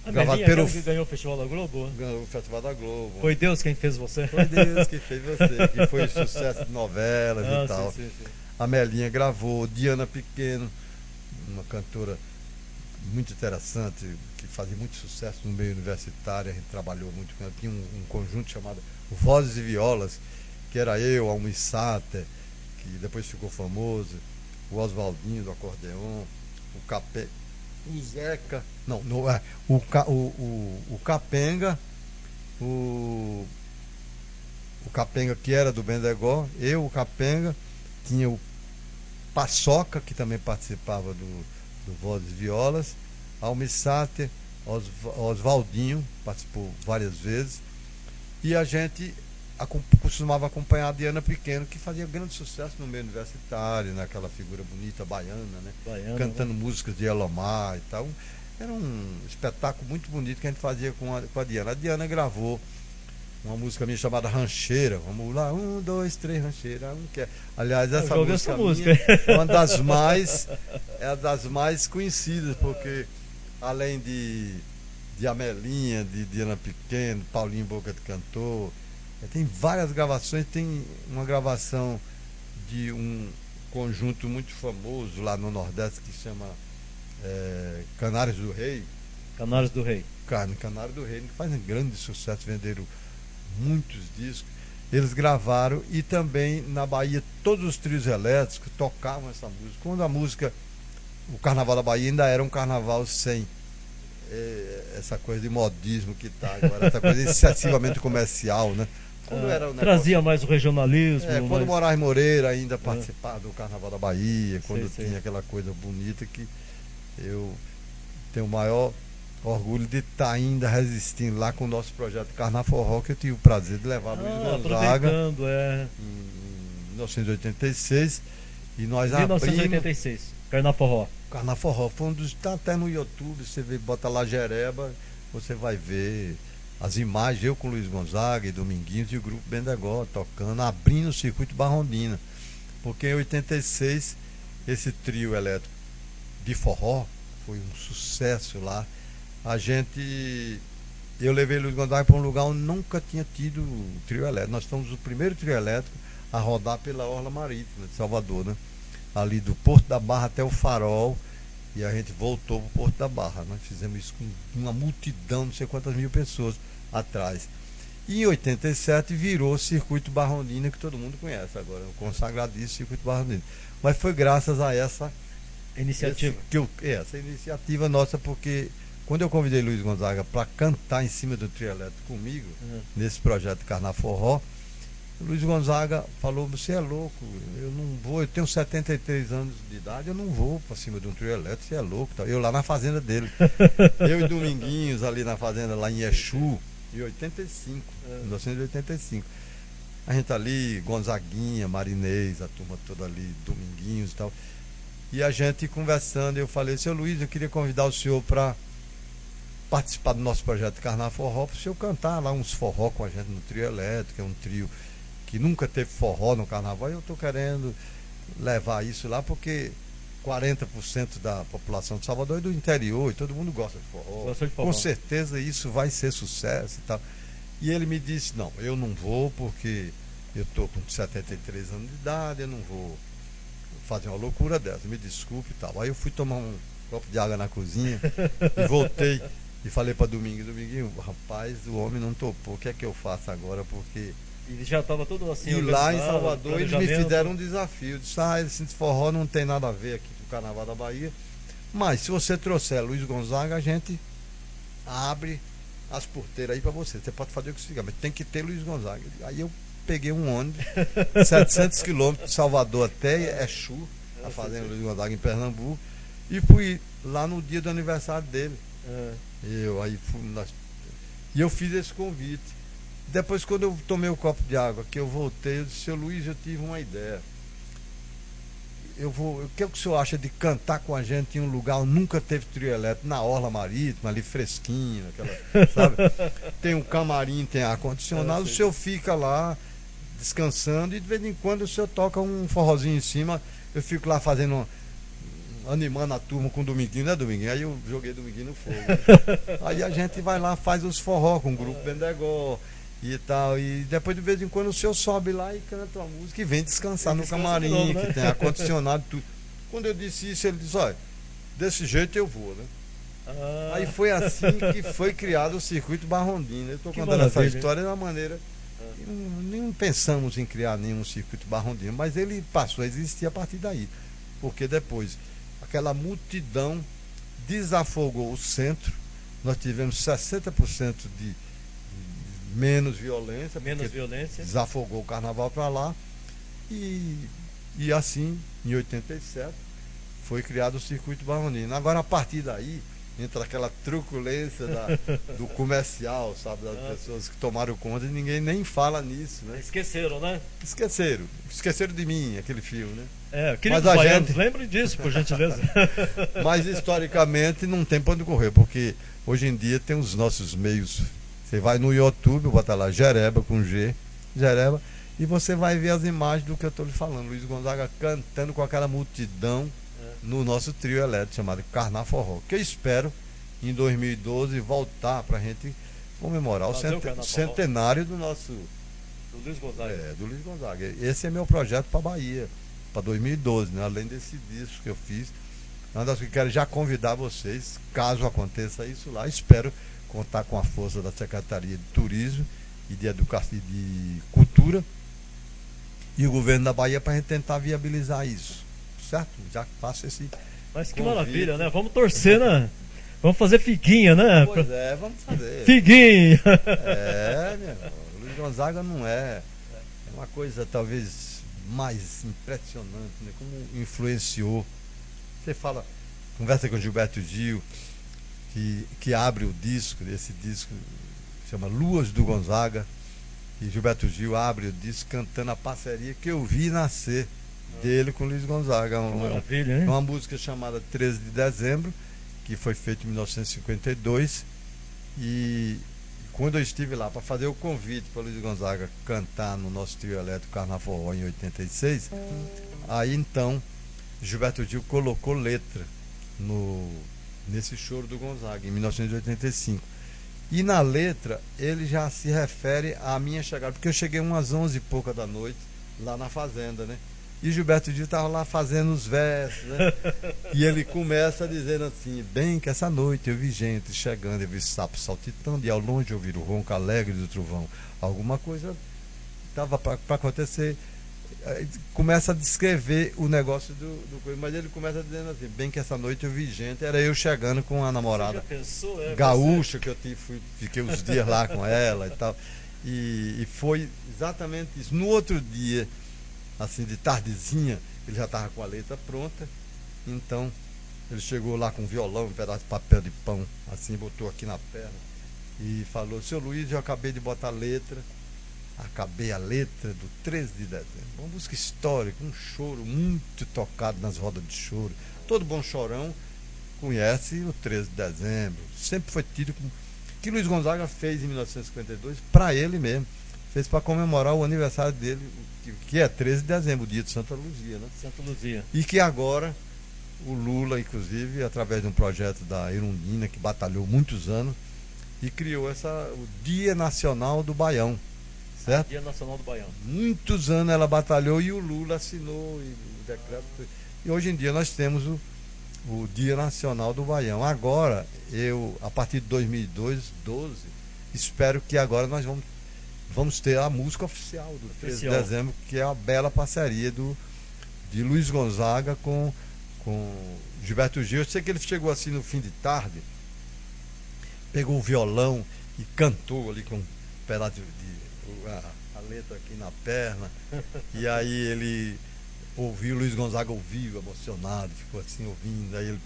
A Melinha que ganhou o Festival da Globo? Ganhou o Festival da Globo. Foi Deus quem fez você? Foi Deus que fez você, que foi sucesso de novelas e tal. Sim. A Melinha gravou, Diana Pequeno, uma cantora muito interessante, que fazia muito sucesso no meio universitário, a gente trabalhou muito com ela. Tinha um conjunto chamado Vozes e Violas, que era eu, Almir Sater, que depois ficou famoso, o Oswaldinho do acordeon, o Capé. O Zeca, o Capenga, o Capenga que era do Bendegó, o Capenga, tinha o Paçoca, que também participava do Vozes e Violas, Almir Sater, Oswaldinho, participou várias vezes, e a gente costumava acompanhar a Diana Pequeno, que fazia grande sucesso no meio universitário, naquela figura bonita baiana, né? Cantando músicas de Elomar e tal. Era um espetáculo muito bonito que a gente fazia com a Diana. A Diana gravou uma música minha chamada Rancheira. Vamos lá, 1, 2, 3, Rancheira. Aliás, essa música minha é uma das mais conhecidas, porque além de Amelinha, de Diana Pequeno, Paulinho Boca de Cantor. Tem várias gravações, tem uma gravação de um conjunto muito famoso lá no Nordeste que chama Canários do Rei. Canários do Rei. Canário do Rei, que faz um grande sucesso, venderam muitos discos. Eles gravaram, e também na Bahia todos os trios elétricos tocavam essa música. Quando a música, o Carnaval da Bahia ainda era um carnaval sem essa coisa de modismo que está agora, essa coisa excessivamente comercial, né? Quando era um negócio, trazia mais o regionalismo. Quando Moraes Moreira ainda participava do Carnaval da Bahia, quando tinha aquela coisa bonita, que eu tenho o maior orgulho de estar ainda resistindo lá com o nosso projeto Carnaforró, que eu tive o prazer de levar Luiz Gonzaga em 1986, e nós 1986, Carnaforró. Carnaforró foi um dos, está até no YouTube, você vê, bota lá Jereba, você vai ver as imagens, eu com Luiz Gonzaga e Dominguinhos e o grupo Bendegó tocando, abrindo o circuito Barrondina, porque em 86 esse trio elétrico de forró foi um sucesso lá. Eu levei Luiz Gonzaga para um lugar onde nunca tinha tido trio elétrico. Nós fomos o primeiro trio elétrico a rodar pela Orla Marítima de Salvador, né? Ali do Porto da Barra até o Farol, e a gente voltou para o Porto da Barra. Nós fizemos isso com uma multidão, não sei quantas mil pessoas atrás. E em 87 virou o Circuito Barrondina, que todo mundo conhece agora, o consagradíssimo Circuito Barrondina. Mas foi graças a essa iniciativa. Essa iniciativa nossa, porque quando eu convidei Luiz Gonzaga para cantar em cima do trio elétrico comigo, nesse projeto Carnaforró, Luiz Gonzaga falou: você é louco, eu não vou, eu tenho 73 anos de idade, eu não vou para cima de um trio elétrico, você é louco. Eu lá na fazenda dele, eu e Dominguinhos ali na fazenda, lá em Exu, em 85, 1985. A gente ali, Gonzaguinha, Marinês, a turma toda ali, Dominguinhos e tal. E a gente conversando, eu falei: seu Luiz, eu queria convidar o senhor para participar do nosso projeto Carnaforró, para o senhor cantar lá uns forró com a gente no trio elétrico, é um trio que nunca teve forró no carnaval, e eu estou querendo levar isso lá, porque 40% da população de Salvador é do interior e todo mundo gosta de forró. Com certeza isso vai ser sucesso e tal. E ele me disse: não, eu não vou, porque eu estou com 73 anos de idade, eu não vou fazer uma loucura dessa, me desculpe e tal. Aí eu fui tomar um copo de água na cozinha e voltei e falei para Dominguinho: rapaz, o homem não topou, o que é que eu faço agora? Porque e já estava tudo assim. E lá em Salvador eles me fizeram um desafio. Disse: esse forró não tem nada a ver aqui com o Carnaval da Bahia, mas se você trouxer Luiz Gonzaga, a gente abre as porteiras aí para você. Você pode fazer o que você quiser, mas tem que ter Luiz Gonzaga. Aí eu peguei um ônibus 700 quilômetros de Salvador até Exu, a fazenda Luiz Gonzaga em Pernambuco, e fui lá no dia do aniversário dele. E eu fiz esse convite. Depois, quando eu tomei o copo de água, que eu voltei, eu disse: seu Luiz, eu tive uma ideia. O que o senhor acha de cantar com a gente em um lugar onde nunca teve trio elétrico, na Orla Marítima, ali fresquinho, sabe? Tem um camarim, tem ar-condicionado, o senhor fica lá descansando, e de vez em quando o senhor toca um forrozinho em cima, eu fico lá fazendo animando a turma com o Dominguinho, né, Dominguinho? Aí eu joguei Dominguinho no fogo. Aí a gente vai lá, faz os forró com o grupo Bendegó e tal, e depois de vez em quando o senhor sobe lá e canta uma música e vem descansar no camarim, novo, né? Que tem ar-condicionado e tudo. Quando eu disse isso, ele disse: olha, desse jeito eu vou, né? Aí foi assim que foi criado o Circuito Barrondina. Eu estou contando essa história de uma maneira nem pensamos em criar nenhum Circuito Barrondina, mas ele passou a existir a partir daí, porque depois aquela multidão desafogou o centro, nós tivemos 60% de menos violência, desafogou o carnaval para lá, e assim, em 87, foi criado o Circuito Barrondina. Agora, a partir daí, entra aquela truculência do comercial, sabe, das pessoas que tomaram conta, e ninguém nem fala nisso, né? Esqueceram, né? Esqueceram de mim, aquele fio, né? Queridos baianos, lembrem disso, por gentileza. Mas, historicamente, não tem para onde correr, porque hoje em dia tem os nossos meios. Você vai no YouTube, bota lá Jereba com G, Jereba, e você vai ver as imagens do que eu estou lhe falando. Luiz Gonzaga cantando com aquela multidão no nosso trio elétrico chamado Carnaforró, que eu espero em 2012 voltar para a gente comemorar o centenário do nosso... Do Luiz Gonzaga. Do Luiz Gonzaga. Esse é meu projeto para Bahia, para 2012, né? Além desse disco que eu fiz. Uma das que eu quero já convidar vocês, caso aconteça isso lá, espero contar com a força da Secretaria de Turismo e de Educação e de Cultura e o governo da Bahia para a gente tentar viabilizar isso, certo? Já faço esse Mas que convite. Maravilha, né? Vamos torcer, né? Vamos fazer figuinha, né? Pois é, vamos fazer. Figuinha! Meu irmão, Luiz Gonzaga não é uma coisa talvez mais impressionante, né? Como influenciou. Você fala, conversa com o Gilberto Gil, que abre o disco, esse disco chama Luas do Gonzaga, e Gilberto Gil abre o disco cantando a parceria que eu vi nascer dele com Luiz Gonzaga. Maravilha, hein? Uma música chamada 13 de Dezembro, que foi feita em 1952, e quando eu estive lá para fazer o convite para Luiz Gonzaga cantar no nosso trio elétrico Carnaval em 86, aí então Gilberto Gil colocou letra nesse choro do Gonzaga, em 1985. E na letra, ele já se refere à minha chegada, porque eu cheguei umas 11 e pouca da noite, lá na fazenda, né? E Gilberto Gil estava lá fazendo os versos, né? E ele começa dizendo assim: bem que essa noite eu vi gente chegando, eu vi sapo saltitando, e ao longe eu vi o ronco alegre do trovão. Alguma coisa estava para acontecer. Começa a descrever o negócio do coisa, mas ele começa dizendo assim: bem que essa noite eu vi gente, era eu chegando com a namorada gaúcha, que eu fiquei uns dias lá com ela e tal, e foi exatamente isso. No outro dia, assim, de tardezinha, ele já estava com a letra pronta, então ele chegou lá com um violão, um pedaço de papel de pão, assim, botou aqui na perna e falou: seu Luiz, eu acabei de botar a letra, acabei a letra do 13 de dezembro. Uma música histórica, um choro muito tocado nas rodas de choro. Todo bom chorão conhece o 13 de dezembro. Sempre foi tido como que Luiz Gonzaga fez em 1952 para ele mesmo. Fez para comemorar o aniversário dele, que é 13 de dezembro, o dia de Santa Luzia, né? Santa Luzia. E que agora o Lula, inclusive, através de um projeto da Irundina, que batalhou muitos anos, e criou o Dia Nacional do Baião. Certo? Dia Nacional do Baião. Muitos anos ela batalhou e o Lula assinou o decreto. E hoje em dia nós temos o Dia Nacional do Baião. Agora, a partir de 2012, espero que agora nós vamos ter a música oficial do 13 de dezembro, que é a bela parceria de Luiz Gonzaga com Gilberto Gil. Eu sei que ele chegou assim no fim de tarde, pegou o violão e cantou ali com um pedaço de a letra aqui na perna, e aí ele ouviu, Luiz Gonzaga ouviu, emocionado, ficou assim ouvindo, aí ele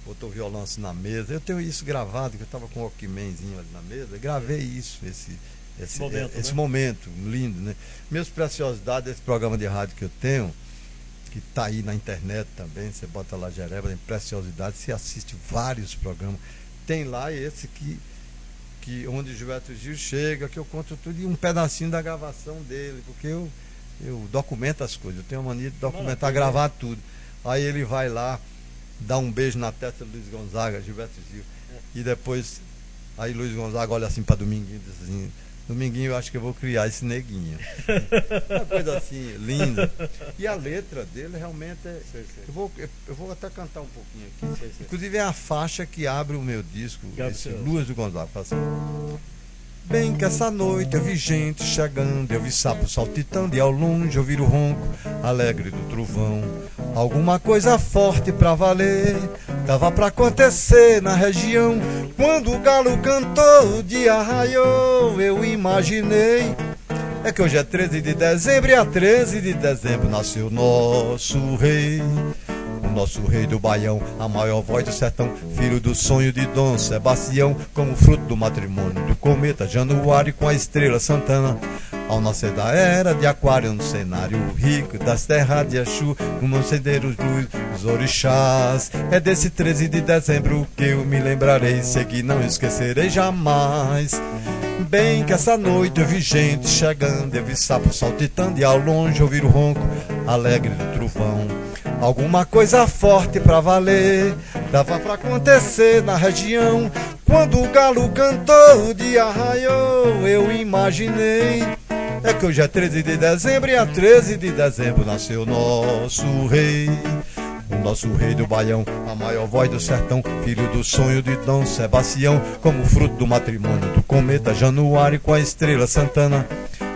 botou o violão assim na mesa. Eu tenho isso gravado, que eu estava com um Walkmanzinho ali na mesa, gravei isso, esse momento lindo, né? Minhas preciosidades desse programa de rádio que eu tenho, que está aí na internet também, você bota lá Jereba, tem preciosidade, você assiste vários programas, tem lá esse que onde Gilberto Gil chega, que eu conto tudo, e um pedacinho da gravação dele, porque eu documento as coisas, eu tenho a mania de documentar, gravar tudo. Aí ele vai lá, dá um beijo na testa do Luiz Gonzaga, Gilberto Gil, e depois, aí Luiz Gonzaga olha assim para Dominguinho e diz assim: Dominguinho, eu acho que eu vou criar esse neguinho. Uma coisa assim, linda. E a letra dele realmente é... Eu vou até cantar um pouquinho aqui. Inclusive é a faixa que abre o meu disco, esse Luas do Gonzaga. Assim: bem que essa noite eu vi gente chegando, eu vi sapo saltitando, e ao longe eu vi o ronco alegre do trovão. Alguma coisa forte pra valer tava pra acontecer na região. Quando o galo cantou, o dia raiou, eu imaginei. É que hoje é 13 de dezembro, e a 13 de dezembro nasceu nosso rei. O nosso rei do Baião, a maior voz do sertão, filho do sonho de Dom Sebastião, como fruto do matrimônio do cometa Januário com a estrela Santana. Ao nascer da era de Aquário, no cenário rico das terras de Exu, como acendeiros luz dos orixás. É desse 13 de dezembro que eu me lembrarei, sei que não esquecerei jamais. Bem que essa noite eu vi gente chegando, eu vi sapo saltitando, e ao longe eu vi o ronco alegre do trovão. Alguma coisa forte pra valer dava pra acontecer na região. Quando o galo cantou, o dia raiou, eu imaginei. É que hoje é 13 de dezembro e a 13 de dezembro nasceu nosso rei. O nosso rei do Baião, a maior voz do sertão, filho do sonho de Dom Sebastião, como fruto do matrimônio do cometa Januário com a estrela Santana.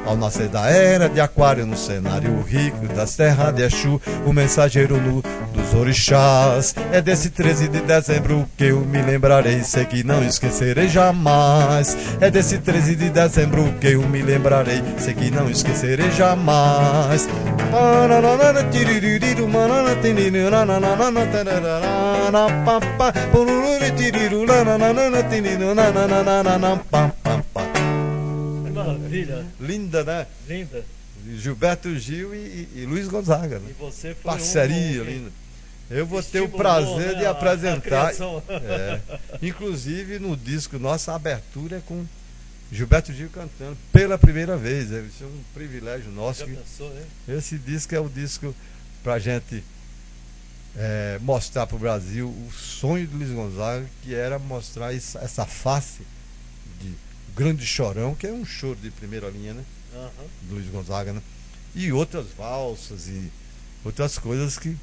Ao nascer da era de Aquário, no cenário rico das terras de Exu, o mensageiro nu dos orixás. É desse 13 de dezembro que eu me lembrarei, sei que não esquecerei jamais. É desse 13 de dezembro que eu me lembrarei, sei que não esquecerei jamais. Maravilha. Linda, né? Linda. Gilberto Gil e Luiz Gonzaga, né? E você foi parceria linda. Eu vou ter o prazer de apresentar. Inclusive no disco, nossa abertura é com Gilberto Gil cantando pela primeira vez. Isso é um privilégio nosso. Já pensou, né? Esse disco é o disco pra gente mostrar pro Brasil o sonho do Luiz Gonzaga, que era mostrar essa face de Grande Chorão, que é um choro de primeira linha, né? Do Luiz Gonzaga, né? E outras valsas e outras coisas que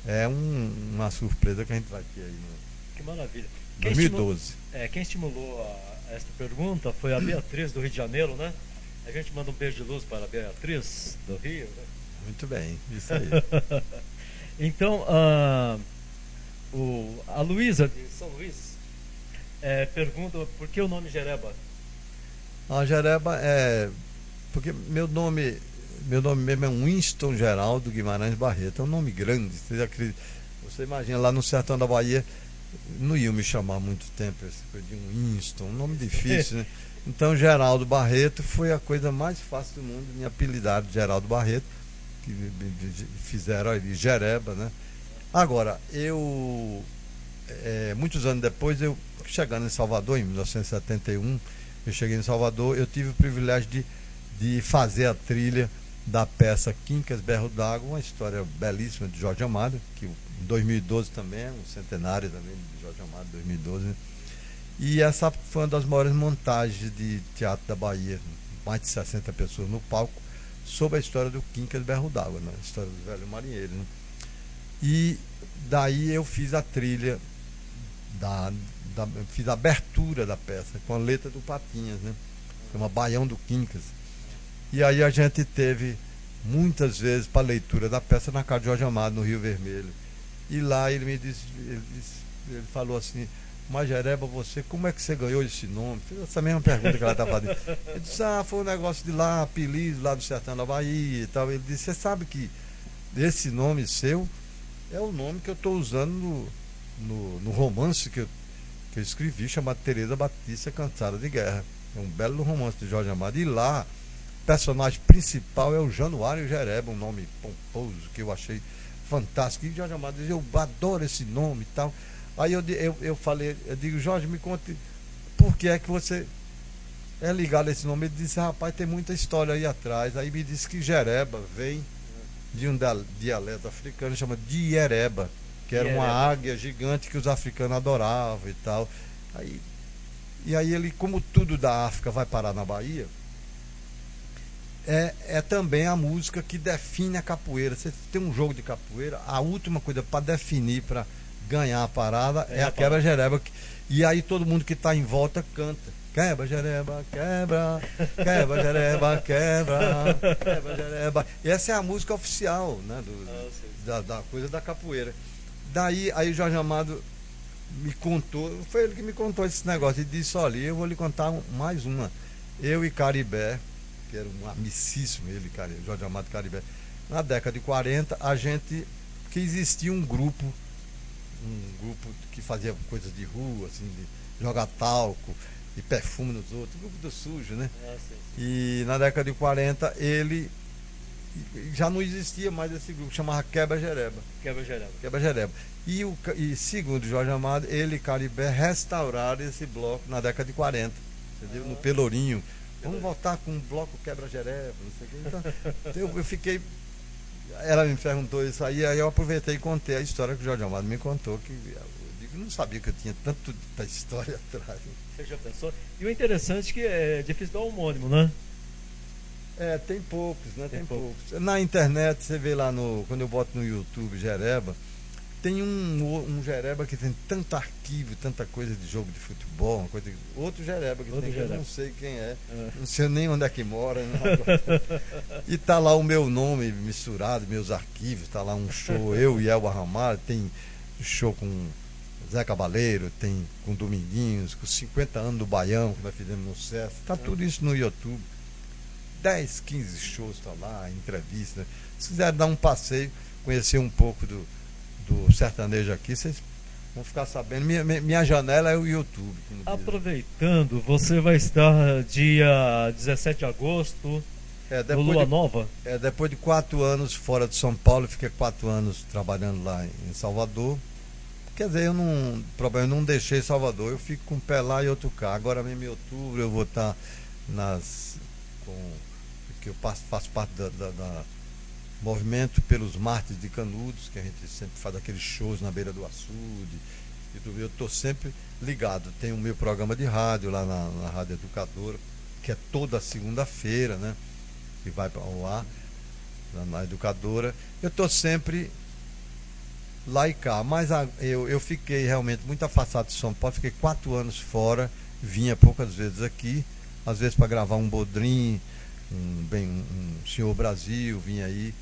é uma surpresa que a gente vai ter aí no Que maravilha. 2012. Quem estimulou esta pergunta foi a Beatriz do Rio de Janeiro, né? A gente manda um beijo de luz para a Beatriz do Rio, né? Muito bem, isso aí. Então, a Luísa de São Luís pergunta por que o nome Jereba? A Jereba porque meu nome mesmo é Winston Geraldo Guimarães Barreto. É um nome grande. Você imagina, lá no sertão da Bahia não iam me chamar muito tempo esse coisa de um Winston, um nome difícil, né? Então Geraldo Barreto foi a coisa mais fácil do mundo, me apelidar de Geraldo Barreto, que fizeram ali Jereba, né? Agora, muitos anos depois, eu chegando em Salvador, em 1971, eu cheguei em Salvador, eu tive o privilégio de fazer a trilha da peça Quincas Berro d'Água, uma história belíssima de Jorge Amado, que em 2012 também é um centenário também de Jorge Amado, 2012, né? E essa foi uma das maiores montagens de teatro da Bahia, mais de 60 pessoas no palco, sobre a história do Quincas Berro d'Água, né? A história do velho marinheiro, né? E daí eu fiz a trilha fiz a abertura da peça com a letra do Patinhas, né? Chama Baião do Quincas. E aí a gente teve muitas vezes para leitura da peça na casa de Jorge Amado, no Rio Vermelho. E lá ele me disse, ele falou assim: mas Jereba, como é que você ganhou esse nome? Fiz essa mesma pergunta que ela estava fazendo. Ele disse: foi um negócio de lá, apelido lá do sertão da Bahia e tal. Ele disse: você sabe que esse nome seu é o nome que eu estou usando no romance que eu escrevi, chamado Teresa Batista, Cansada de Guerra. É um belo romance de Jorge Amado. E lá, o personagem principal é o Januário Jereba, um nome pomposo que eu achei fantástico. E Jorge Amado dizia: eu adoro esse nome e tal. Aí eu falei, eu digo: Jorge, me conte por que é que você é ligado a esse nome. Ele disse: rapaz, tem muita história aí atrás. Aí me disse que Jereba vem de um dialeto africano, chama Diereba, que era uma águia gigante que os africanos adoravam e tal. E aí ele, como tudo da África vai parar na Bahia, é também a música que define a capoeira. Você tem um jogo de capoeira, a última coisa para definir, para ganhar a parada, é a quebra-jereba. E aí todo mundo que está em volta canta: quebra-jereba, quebra, quebra-jereba, quebra, quebra-jereba. E essa é a música oficial, né, da coisa da capoeira. Daí aí Jorge Amado me contou, foi ele que me contou esse negócio, e disse: olha, eu vou lhe contar mais uma. Eu e Caribé, que era um amicíssimo, Jorge Amado Caribé, na década de 40, que existia um grupo que fazia coisas de rua, assim, de jogar talco e perfume nos outros, o grupo do sujo, né? E na década de 40 ele já não existia mais esse grupo, chamava Quebra-Jereba. Quebra-Jereba. E segundo Jorge Amado, ele e Caribé restauraram esse bloco na década de 40, entendeu? No Pelourinho. Vamos voltar com um bloco Quebra-Jereba, não sei o quê. Então eu fiquei. Ela me perguntou isso aí eu aproveitei e contei a história que o Jorge Amado me contou, que antigo. Eu não sabia que eu tinha tanta história atrás. Você já pensou? E o interessante é que é difícil dar um homônimo, né? Tem poucos, né? Tem poucos. Na internet, você vê lá quando eu boto no YouTube Jereba, tem um Jereba que tem tanto arquivo, tanta coisa de jogo de futebol, uma coisa, outro Jereba que tem, eu não sei quem não sei nem onde é que mora. E tá lá o meu nome misturado, meus arquivos, tá lá um show, eu e Elba Ramalho, tem show com Zé Cabaleiro, tem com Dominguinhos, com 50 anos do Baião, que nós fizemos no CEF, tá tudo isso no YouTube. 10, 15 shows tá lá, entrevista. Se quiser dar um passeio, conhecer um pouco do sertanejo aqui, vocês vão ficar sabendo. Minha janela é o YouTube. Aproveitando, você vai estar dia 17 de agosto no Lua Nova? Depois de 4 anos fora de São Paulo, eu fiquei 4 anos trabalhando lá em Salvador. Quer dizer, eu não deixei Salvador, eu fico com um pé lá e outro cá. Agora mesmo em outubro eu vou estar porque eu faço parte da movimento pelos mártires de Canudos, que a gente sempre faz aqueles shows na beira do açude. Eu estou sempre ligado. Tem o meu programa de rádio lá na Rádio Educadora, que é toda segunda-feira, né? Que vai ao ar na Educadora. Eu estou sempre lá e cá, mas eu fiquei realmente muito afastado de São Paulo, fiquei 4 anos fora, vinha poucas vezes aqui, às vezes para gravar um Bodrim, um Senhor Brasil, vinha aí.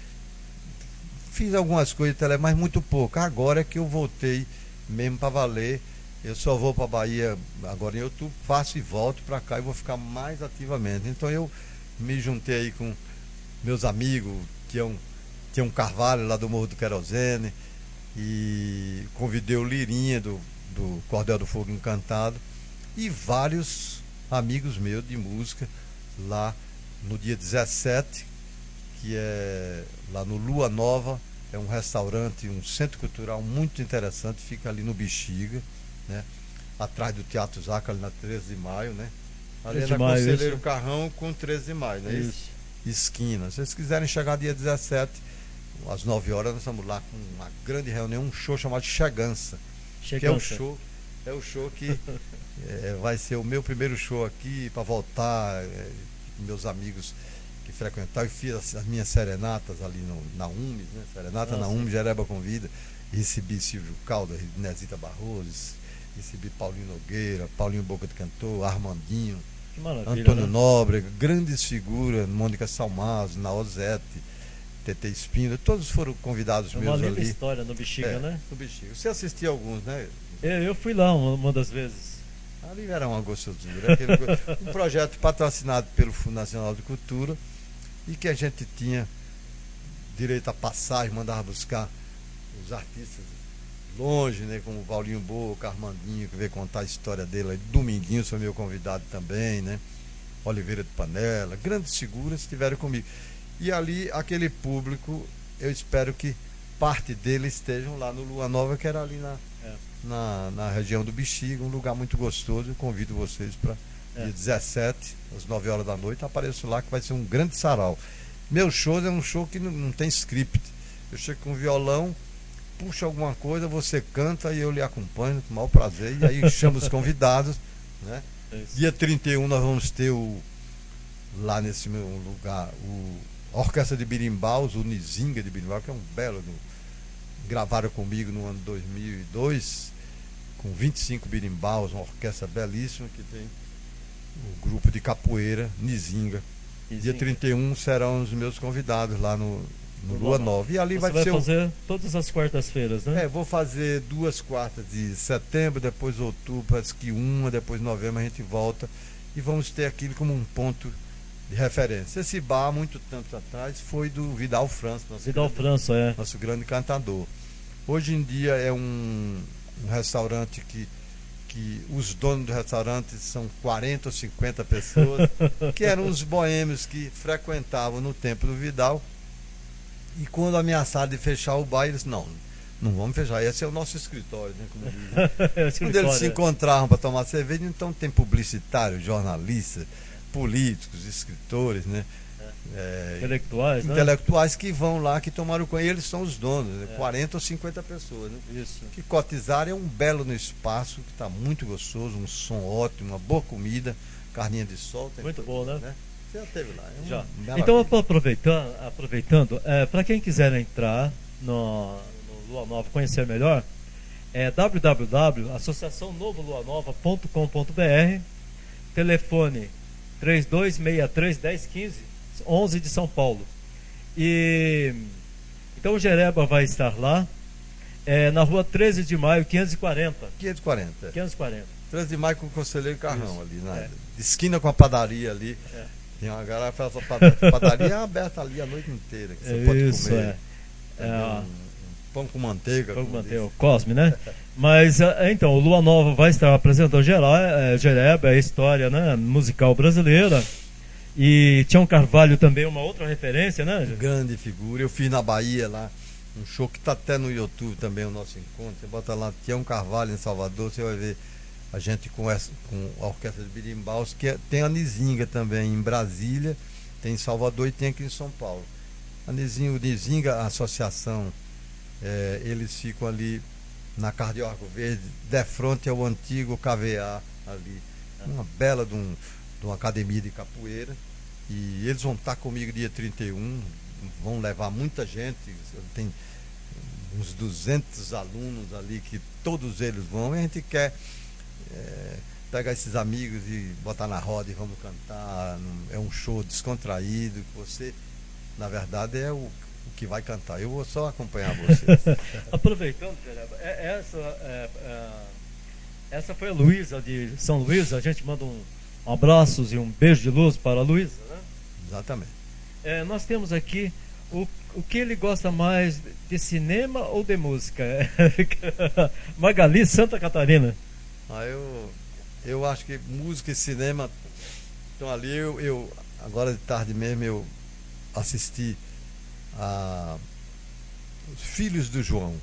Fiz algumas coisas, mas muito pouco. Agora é que eu voltei mesmo para valer. Eu só vou para a Bahia agora em outubro, faço e volto para cá e vou ficar mais ativamente. Então eu me juntei aí com meus amigos, Tião Carvalho, lá do Morro do Querosene, e convidei o Lirinha do Cordel do Fogo Encantado e vários amigos meus de música lá no dia 17, que é lá no Lua Nova, é um restaurante, um centro cultural muito interessante, fica ali no Bexiga, né? Atrás do Teatro Zaca, ali na 13 de maio, né? Ali é na Conselheiro Carrão com 13 de maio, né? Isso. Esquina. Se vocês quiserem chegar dia 17, às 9 horas, nós estamos lá com uma grande reunião, um show chamado Chegança. Que é o show que vai ser o meu primeiro show aqui, para voltar, meus amigos que frequentaram, e fiz as minhas serenatas ali na UMES, né? Serenata na UMES, Jereba Convida, recebi Silvio Caldas, Nesita Barroso, recebi Paulinho Nogueira, Paulinho Boca de Cantor, Armandinho, Antônio, né? Nóbrega, grandes figuras, Mônica Salmazo, Naozete, TT Espíndola, todos foram convidados meus ali. Uma linda história no Bexiga, né? No Bexiga. Você assistiu alguns, né? Eu fui lá uma das vezes. Ali era uma gostosura. Um projeto patrocinado pelo Fundo Nacional de Cultura e que a gente tinha direito a passagem, mandava buscar os artistas longe, né? Como o Paulinho Boca, Armandinho, que veio contar a história dele. Dominguinho foi meu convidado também, né? Oliveira de Panela, grandes figuras estiveram comigo. E ali, aquele público, eu espero que parte deles estejam lá no Lua Nova, que era ali na região do Bexiga, um lugar muito gostoso. Eu convido vocês para dia 17, às 9 horas da noite, apareço lá, que vai ser um grande sarau. Meu show é um show que não tem script. Eu chego com um violão, puxo alguma coisa, você canta e eu lhe acompanho com o maior prazer. E aí chamo os convidados, né? Dia 31 nós vamos ter lá nesse meu lugar a Orquestra de Birimbaus, o Nizinga de Birimbau, que é um belo. Gravaram comigo no ano 2002, com 25 birimbaus, uma orquestra belíssima, que tem o grupo de capoeira Nizinga. Dia 31 serão os meus convidados lá no Lua Nova. E ali vai fazer todas as quartas-feiras, né? Vou fazer 2 quartas de setembro, depois outubro, parece que depois novembro a gente volta. E vamos ter aquilo como um ponto de referência. Esse bar, muito tempo atrás, foi do Vidal França. Nosso grande cantador. Hoje em dia é um restaurante que os donos do restaurante são 40 ou 50 pessoas, que eram os boêmios que frequentavam no tempo do Vidal. E quando ameaçaram de fechar o bar, eles não vamos fechar, esse é o nosso escritório, né? Como dizem. Quando eles se encontravam para tomar cerveja, então tem publicitário, jornalista, políticos, escritores, né? Intelectuais, né? Intelectuais que vão lá, que tomaram conta, e eles são os donos, né? 40 ou 50 pessoas, né? Isso. Que cotizaram, é um belo no espaço, que está muito gostoso, um som ótimo, uma boa comida, carninha de sol. Muito bom, né? Você já esteve lá. Já. Então, aproveitando, para quem quiser entrar no Lua Nova, conhecer melhor, é www.associaçãonovoluanova.com.br, telefone 3263-1015, 11 de São Paulo. E então o Jereba vai estar lá, na rua 13 de maio, 540. 13 de maio com o Conselheiro Carrão. Isso. Ali, na esquina com a padaria ali. Tem uma galera que faz essa padaria é aberta ali a noite inteira, que você pode comer. Um pão com manteiga. Pão com manteiga, o Cosme, né? Mas, então, o Lua Nova vai estar apresentando Jereba, a história, né, musical brasileira. E Tião Carvalho também, uma outra referência, né? Grande figura. Eu fiz na Bahia lá, um show que está até no YouTube também, o nosso encontro. Você bota lá Tião Carvalho em Salvador, você vai ver a gente com a orquestra de birimbaus, que tem a Nizinga também em Brasília, tem em Salvador e tem aqui em São Paulo. O Nizinga, a associação, eles ficam ali na Cardeal Arco Verde, de frente ao antigo KVA ali. Uma bela de uma academia de capoeira. E eles vão estar comigo dia 31, vão levar muita gente, tem uns 200 alunos ali que todos eles vão, e a gente quer pegar esses amigos e botar na roda e vamos cantar. É um show descontraído, que você, na verdade, é o que vai cantar. Eu vou só acompanhar vocês. Aproveitando, essa foi a Luísa de São Luís. A gente manda um abraços e um beijo de luz para a Luísa, né? Exatamente. Nós temos aqui o que ele gosta mais, de cinema ou de música? Magali, Santa Catarina. Eu acho que música e cinema estão ali. Eu agora de tarde mesmo eu assisti a Os Filhos do João,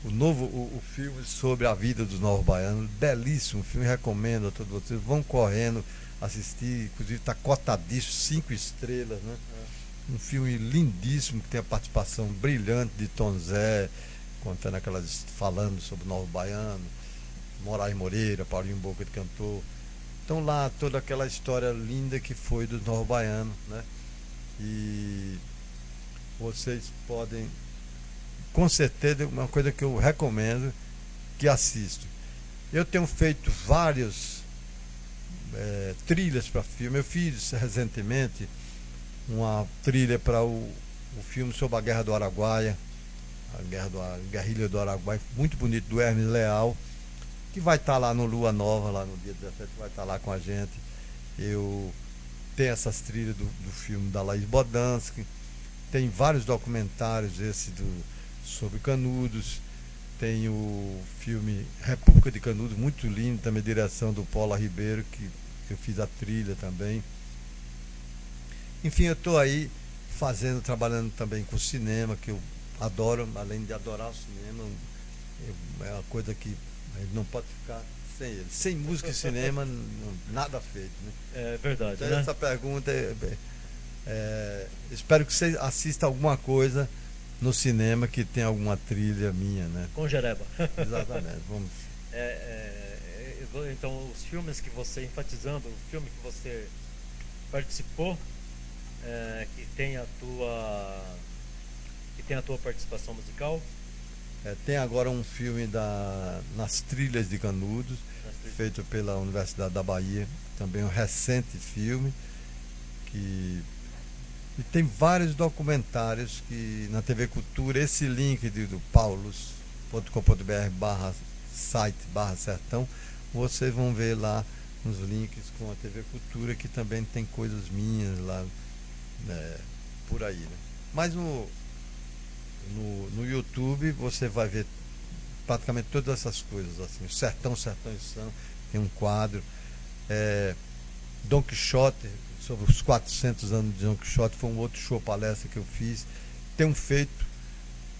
o filme sobre a vida dos novos baianos. Belíssimo filme, recomendo a todos vocês. Vão correndo assistir, inclusive está cotadíssimo, 5 estrelas, né? Um filme lindíssimo, que tem a participação brilhante de Tom Zé, contando falando sobre o novo baiano, Moraes Moreira, Paulinho Boca de Cantor. Então lá toda aquela história linda que foi do novo baiano, né? E vocês podem, com certeza, uma coisa que eu recomendo, que assisto. Eu tenho feito várias trilhas para filme. Eu fiz recentemente uma trilha para o filme sobre a Guerra do Araguaia, a guerrilha do Araguaia, muito bonito, do Hermes Leal, que vai estar lá no Lua Nova, lá no dia 17, vai estar lá com a gente. Eu tenho essas trilhas do filme da Laís Bodansky, tem vários documentários, sobre Canudos, tem o filme República de Canudos, muito lindo, também direção do Paula Ribeiro, que eu fiz a trilha também. Enfim, eu estou aí trabalhando também com cinema, que eu adoro, além de adorar o cinema, é uma coisa que a gente não pode ficar sem ele. Sem música e cinema, nada feito, né? É verdade, então, né? Essa pergunta espero que você assista alguma coisa no cinema que tem alguma trilha minha, né? Com Jereba. Exatamente. Vamos. Então, os filmes que você, enfatizando, o filme que você participou, que tem a tua participação musical. Tem agora um filme nas Trilhas de Canudos, feito pela Universidade da Bahia, também um recente filme, e tem vários documentários que na TV Cultura, esse link do paulos.com.br/site/sertão, vocês vão ver lá uns links com a TV Cultura, que também tem coisas minhas lá, por aí, né? Mas no YouTube você vai ver praticamente todas essas coisas, assim, Sertão e São, tem um quadro, Dom Quixote, sobre os 400 anos de Dom Quixote, foi um outro show, palestra que eu fiz. Tem um feito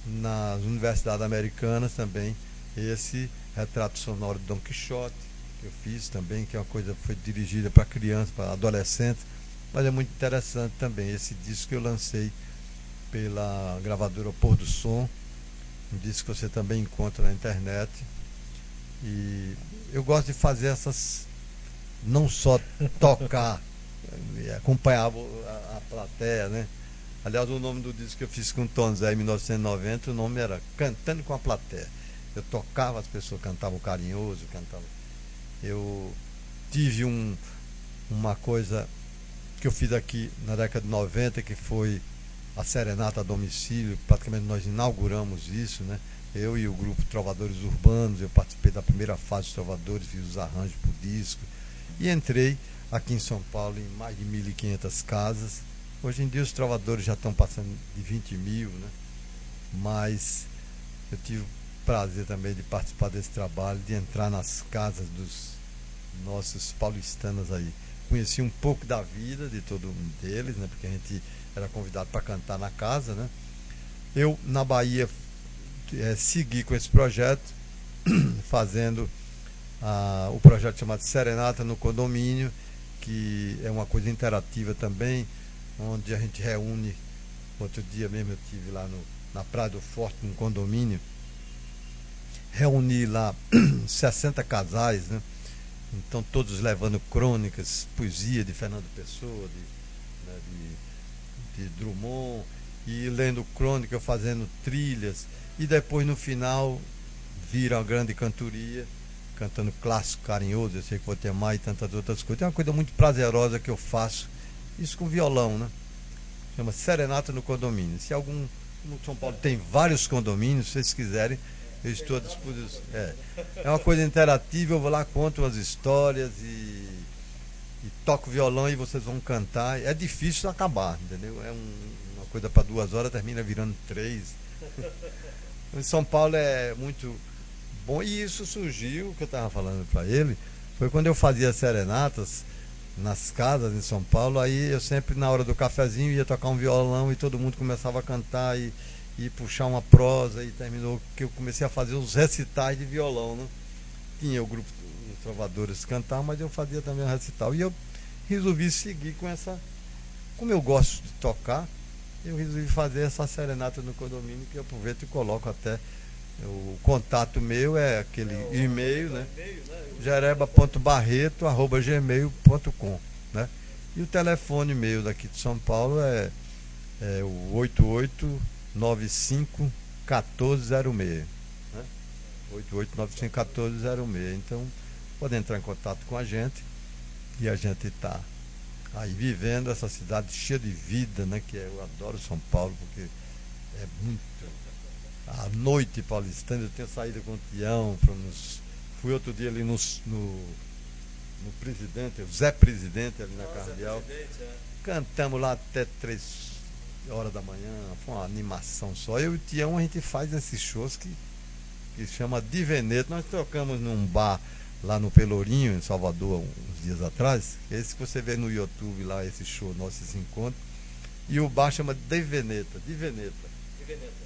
nas universidades americanas também, esse retrato sonoro de Dom Quixote, que eu fiz também, que é uma coisa que foi dirigida para crianças, para adolescentes, mas é muito interessante também. Esse disco que eu lancei pela gravadora Pôr do Som, um disco que você também encontra na internet. E eu gosto de fazer essas, não só tocar, acompanhar a plateia, né? Aliás, o nome do disco que eu fiz com o Tom Zé em 1990, o nome era Cantando com a Plateia. Eu tocava, as pessoas cantavam carinhoso, cantavam. Eu tive uma coisa que eu fiz aqui na década de 90, que foi a Serenata a Domicílio. Praticamente nós inauguramos isso, né? Eu e o grupo Trovadores Urbanos, eu participei da primeira fase dos Trovadores, fiz os arranjos para o disco. E entrei aqui em São Paulo em mais de 1.500 casas. Hoje em dia os trovadores já estão passando de 20 mil, né? Mas eu tive o prazer também de participar desse trabalho, de entrar nas casas dos nossos paulistanos aí. Conheci um pouco da vida de todo um deles, né? Porque a gente era convidado para cantar na casa, né? Eu, na Bahia, segui com esse projeto, fazendo o projeto chamado Serenata no Condomínio, que é uma coisa interativa também, onde a gente reúne. Outro dia mesmo eu estive lá na Praia do Forte, num condomínio, reuni lá 60 casais, né? Então todos levando crônicas, poesia de Fernando Pessoa, de Drummond, e lendo crônica, fazendo trilhas, e depois no final vira uma grande cantoria, cantando clássico carinhoso, eu sei que vou ter mais e tantas outras coisas. É uma coisa muito prazerosa que eu faço, isso com violão, né? Chama Serenata no Condomínio. Se algum, como São Paulo tem vários condomínios, se vocês quiserem, eu estou à disposição. É uma coisa interativa, eu vou lá, conto umas histórias e toco violão e vocês vão cantar. É difícil acabar, entendeu? É uma coisa para 2 horas, termina virando 3. Em São Paulo é muito bom, e isso surgiu, o que eu estava falando para ele, foi quando eu fazia serenatas nas casas em São Paulo. Aí eu sempre, na hora do cafezinho, ia tocar um violão e todo mundo começava a cantar e puxar uma prosa, e terminou que eu comecei a fazer os recitais de violão, né? Tinha o grupo dos Trovadores cantar, mas eu fazia também o recital, e eu resolvi seguir com essa, como eu gosto de tocar, eu resolvi fazer essa serenata no condomínio, que eu aproveito e coloco até o contato meu, é aquele e-mail, né? jereba.barreto@gmail.com, né? E o telefone meu daqui de São Paulo é o 8895-1406, né? 8895-1406. Então pode entrar em contato com a gente, e a gente está aí vivendo essa cidade cheia de vida, né? Que eu adoro São Paulo, porque é muito. A noite paulistana, eu tenho saído com o Tião, fui outro dia ali no Presidente, o Zé Presidente, ali na Cardeal. Cantamos lá até 3 horas da manhã, foi uma animação só. Eu e o Tião, a gente faz esses shows que chama De Veneto. Nós tocamos num bar lá no Pelourinho, em Salvador, uns dias atrás. Esse que você vê no YouTube lá, esse show, nossos encontros. E o bar chama De Veneta, De Veneta.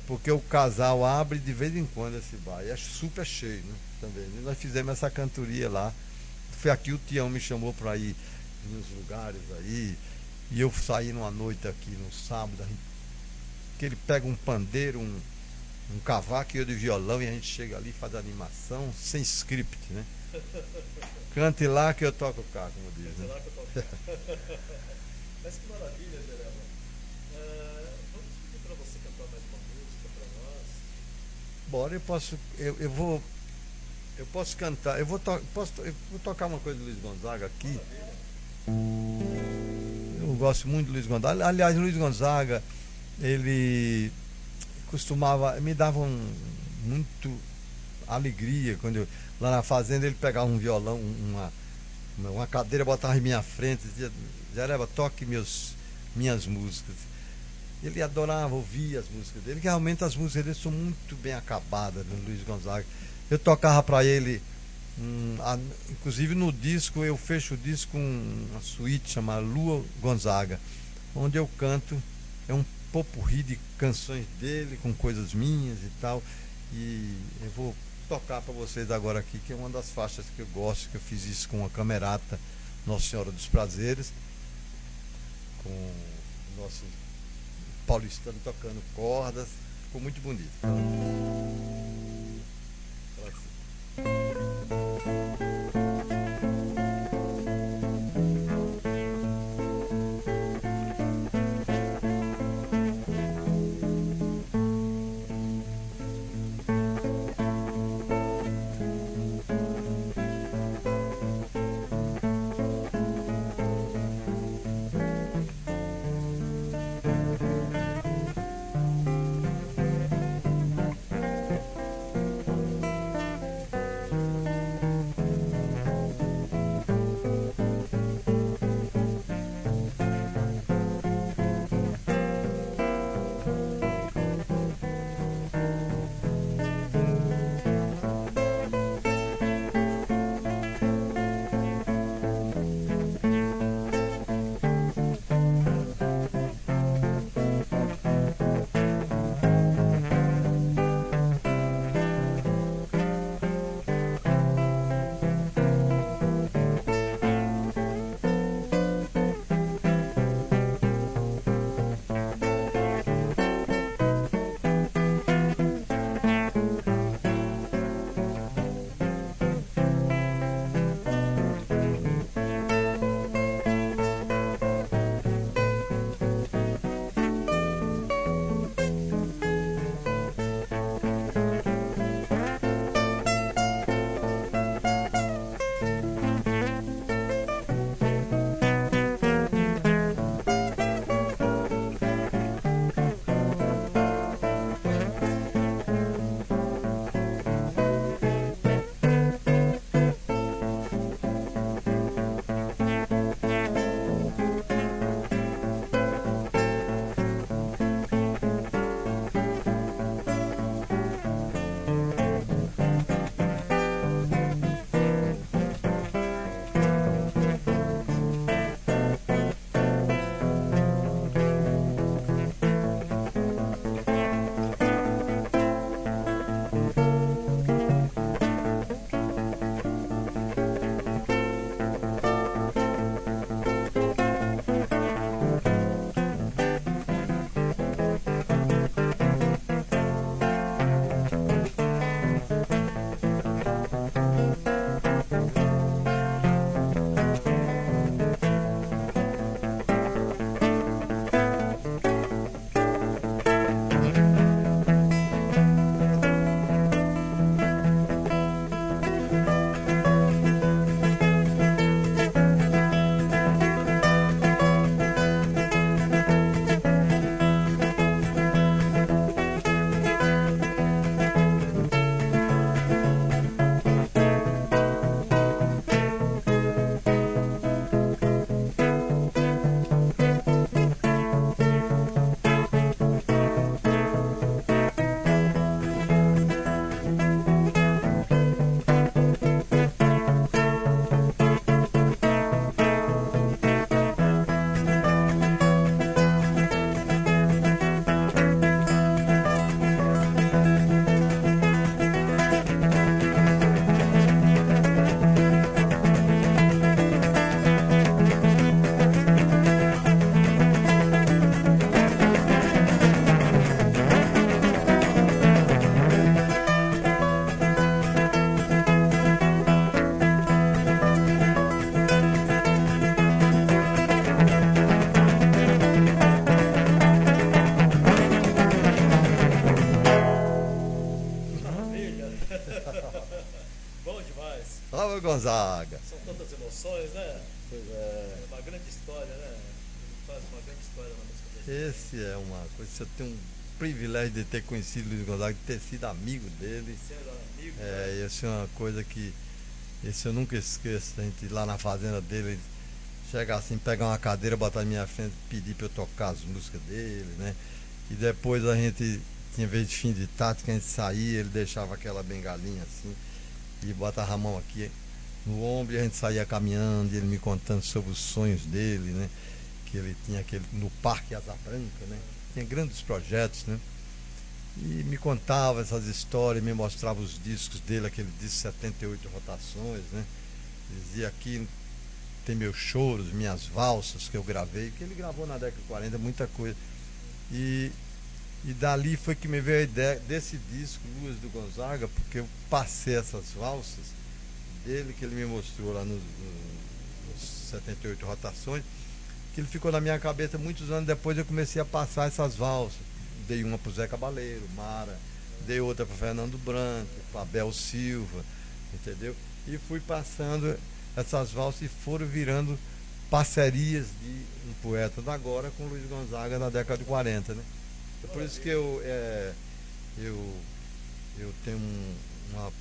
Porque o casal abre de vez em quando esse bar. E é super cheio, né? Também. E nós fizemos essa cantoria lá. Foi aqui, o Tião me chamou para ir nos lugares aí. E eu saí numa noite aqui no sábado, que ele pega um pandeiro, um cavaco e eu de violão, e a gente chega ali e faz animação sem script, né? Cante lá que eu toco cá, como diz, né? Cante lá que eu toco cá. Mas que maravilha, Jereba. Vamos pedir para você cantar mais uma música para nós. Bora, eu posso cantar, eu vou tocar uma coisa do Luiz Gonzaga aqui. Eu gosto muito do Luiz Gonzaga. Aliás, o Luiz Gonzaga, ele me dava muito alegria quando lá na fazenda ele pegava um violão, uma cadeira, botava em minha frente e dizia: Jereba, toque minhas músicas. Ele adorava ouvir as músicas dele, que realmente as músicas dele são muito bem acabadas, né, Luiz Gonzaga. Eu tocava para ele, inclusive no disco, eu fecho o disco com uma suíte chamada Lua Gonzaga, onde eu canto, é um popurrí de canções dele, com coisas minhas e tal. E eu vou tocar para vocês agora aqui, que é uma das faixas que eu gosto, que eu fiz isso com a Camerata Nossa Senhora dos Prazeres. com o nosso paulistano tocando cordas, ficou muito bonito. Gonzaga. São tantas emoções, né? É uma grande história, né? Faz uma grande história na música brasileira. Esse é uma coisa, você tem um privilégio de ter conhecido o Luiz Gonzaga, de ter sido amigo dele. Sendo amigo, né? Esse é uma coisa que esse eu nunca esqueço. A gente ir lá na fazenda dele, chegar assim, pegar uma cadeira, botar na minha frente, pedir para eu tocar as músicas dele, né? E depois a gente tinha vez de fim de tarde que a gente saía, ele deixava aquela bengalinha assim e botava a mão aqui no ombro e a gente saía caminhando, e ele me contando sobre os sonhos dele, né? Que ele tinha aquele no Parque Asa Branca, né? Tinha grandes projetos, né? E me contava essas histórias, me mostrava os discos dele, aquele disco 78 rotações, né? Dizia aqui tem meus choros, minhas valsas que eu gravei, que ele gravou na década de 40, muita coisa. E dali foi que me veio a ideia desse disco, Luas do Gonzaga, porque eu passei essas valsas dele, que ele me mostrou lá nos 78 rotações, que ele ficou na minha cabeça muitos anos depois. Eu comecei a passar essas valsas. Dei uma para o Zé Cabaleiro, Mara, dei outra para Fernando Branco, para Abel Silva, entendeu? E fui passando essas valsas e foram virando parcerias de um poeta da agora com Luiz Gonzaga na década de 40, né? É por isso que eu tenho uma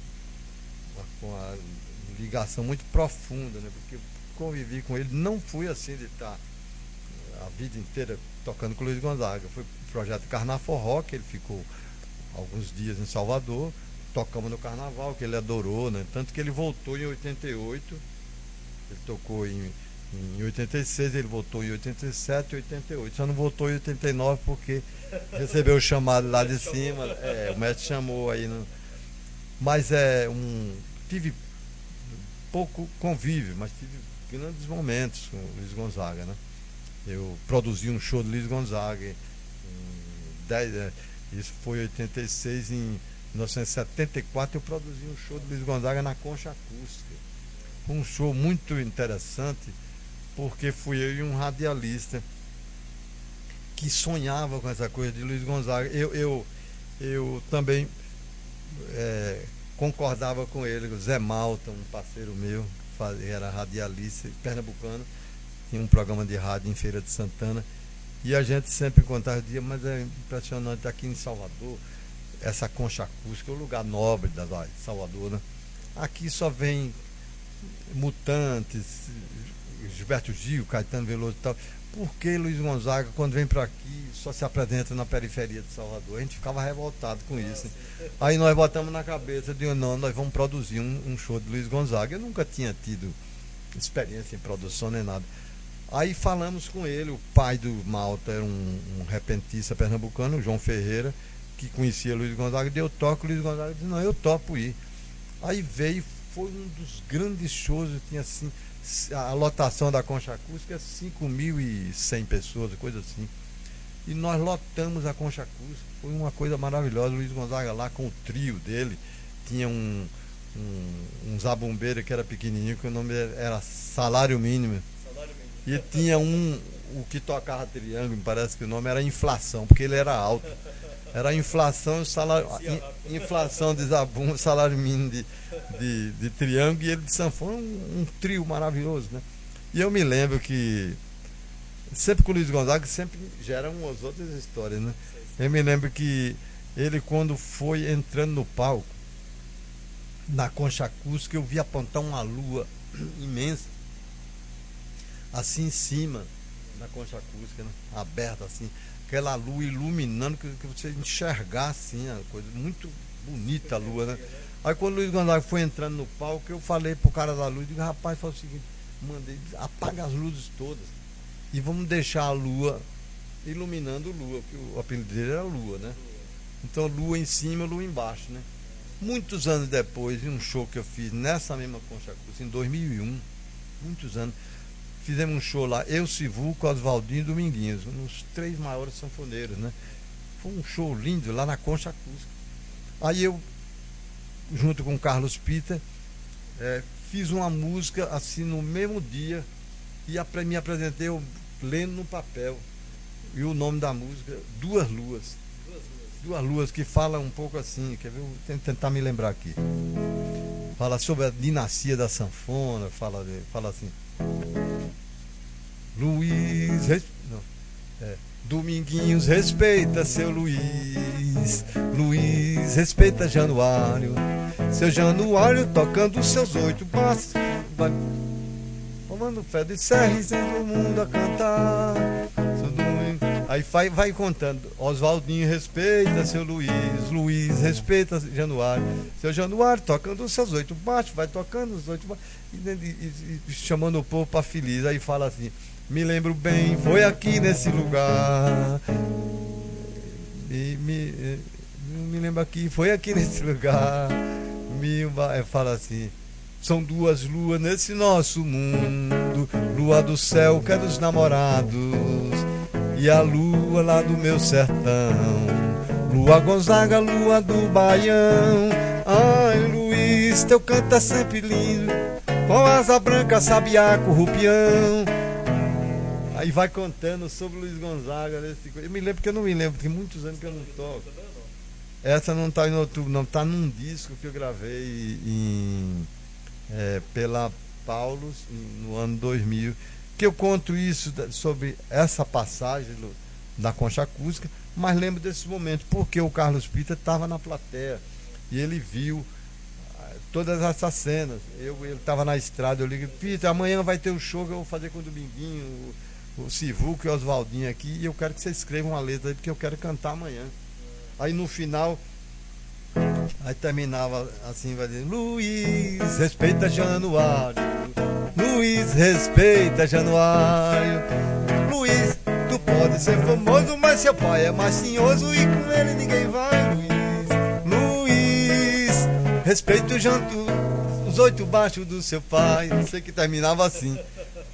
ligação muito profunda, né? Porque eu convivi com ele, não fui assim de estar a vida inteira tocando com o Luiz Gonzaga. Foi o projeto Carnaforró, que ele ficou alguns dias em Salvador, tocamos no carnaval, que ele adorou, né? Tanto que ele voltou em 88, ele tocou em 86, ele voltou em 87 e 88. Só não voltou em 89 porque recebeu o chamado lá de cima. O mestre chamou aí. Mas tive pouco convívio, mas tive grandes momentos com o Luiz Gonzaga, né? Eu produzi um show do Luiz Gonzaga isso foi em 86. Em 1974 eu produzi um show do Luiz Gonzaga na Concha Acústica. Um show muito interessante, porque fui eu e um radialista que sonhava com essa coisa de Luiz Gonzaga. Eu também concordava com ele. O Zé Malta, um parceiro meu, era radialista pernambucano, tinha um programa de rádio em Feira de Santana, e a gente sempre contava dia, mas é impressionante aqui em Salvador, essa Concha Acústica, é um lugar nobre de Salvador, né? Aqui só vem Mutantes, Gilberto Gil, Caetano Veloso e tal. Por que Luiz Gonzaga, quando vem para aqui, só se apresenta na periferia de Salvador? A gente ficava revoltado com isso, né? Aí nós botamos na cabeça de não, nós vamos produzir um show de Luiz Gonzaga. Eu nunca tinha tido experiência em produção nem nada. Aí falamos com ele. O pai do Malta era um repentista pernambucano, o João Ferreira, que conhecia Luiz Gonzaga. Eu toco. Luiz Gonzaga disse, não, eu topo ir. Aí veio, foi um dos grandes shows. Eu tinha assim, a lotação da Concha Acústica, 5.100 pessoas, coisa assim. E nós lotamos a Concha Acústica. Foi uma coisa maravilhosa. Luiz Gonzaga lá com o trio dele. Tinha um zabumbeiro que era pequenininho, que o nome era Salário Mínimo. E tinha o que tocava triângulo, me parece que o nome era Inflação, porque ele era alto. Era inflação, inflação de zabumba, salário mínimo de triângulo, e ele de sanfona, um trio maravilhoso, né? E eu me lembro que sempre com o Luiz Gonzaga sempre gera umas outras histórias, né? Eu me lembro que ele, quando foi entrando no palco na Concha Acústica, eu vi apontar uma lua imensa assim em cima da Concha Acústica, né? Aberta assim, aquela lua iluminando, que você enxergar assim, a coisa muito bonita a lua, né? Aí quando o Luiz Gonzaga foi entrando no palco, eu falei pro cara da luz, digo, rapaz, faz o seguinte, mandei, apaga as luzes todas e vamos deixar a lua iluminando lua, porque o apelido dele era Lua, né? Então lua em cima, lua embaixo, né? Muitos anos depois, em um show que eu fiz nessa mesma Concha Acústica, em 2001, muitos anos, fizemos um show lá, eu, Sivuco, Oswaldinho e Dominguinhos, uns 3 maiores sanfoneiros, né? Foi um show lindo lá na Concha Acústica. Aí eu, junto com o Carlos Pita, fiz uma música assim no mesmo dia e me apresentei eu, lendo no papel. E o nome da música, Duas Luas. Duas Luas, que fala um pouco assim, quer ver? Vou tentar me lembrar aqui. Fala sobre a dinastia da sanfona, fala assim. Dominguinhos respeita seu Luiz, Luiz respeita Januário, seu Januário tocando seus 8 passos, vai tomando fé de serra e sendo o mundo a cantar. Aí vai contando. Oswaldinho respeita seu Luiz, Luiz respeita Januário, seu Januário tocando os seus 8 baixos, vai tocando os 8 baixos e chamando o povo para feliz. Aí fala assim, me lembro bem, foi aqui nesse lugar, me lembro aqui, foi aqui nesse lugar, fala assim, São duas luas nesse nosso mundo, lua do céu que é dos namorados e a lua lá do meu sertão, lua Gonzaga, lua do Baião. Ai, Luiz, teu canto é sempre lindo, com asa branca, sabiá, com rupião. Aí vai contando sobre o Luiz Gonzaga. Eu me lembro, porque eu não me lembro, tem muitos anos que eu não toco. Essa não está no YouTube, não, está num disco que eu gravei pela Paulus no ano 2000, que eu conto isso sobre essa passagem da concha acústica, mas lembro desse momento, porque o Carlos Pita estava na plateia e ele viu todas essas cenas. Ele estava na estrada, eu liguei: Pita, amanhã vai ter o show que eu vou fazer com o Dominguinho, o Sivuca e o Oswaldinho aqui, e eu quero que você escreva uma letra aí, porque eu quero cantar amanhã. Aí no final, aí terminava assim, vai dizer: Luiz, respeita Januário, Luiz, respeita Januário, Luiz, tu pode ser famoso, mas seu pai é mais tinhoso e com ele ninguém vai. Luiz, respeita o janto, os 8 baixos do seu pai. Não sei, que terminava assim.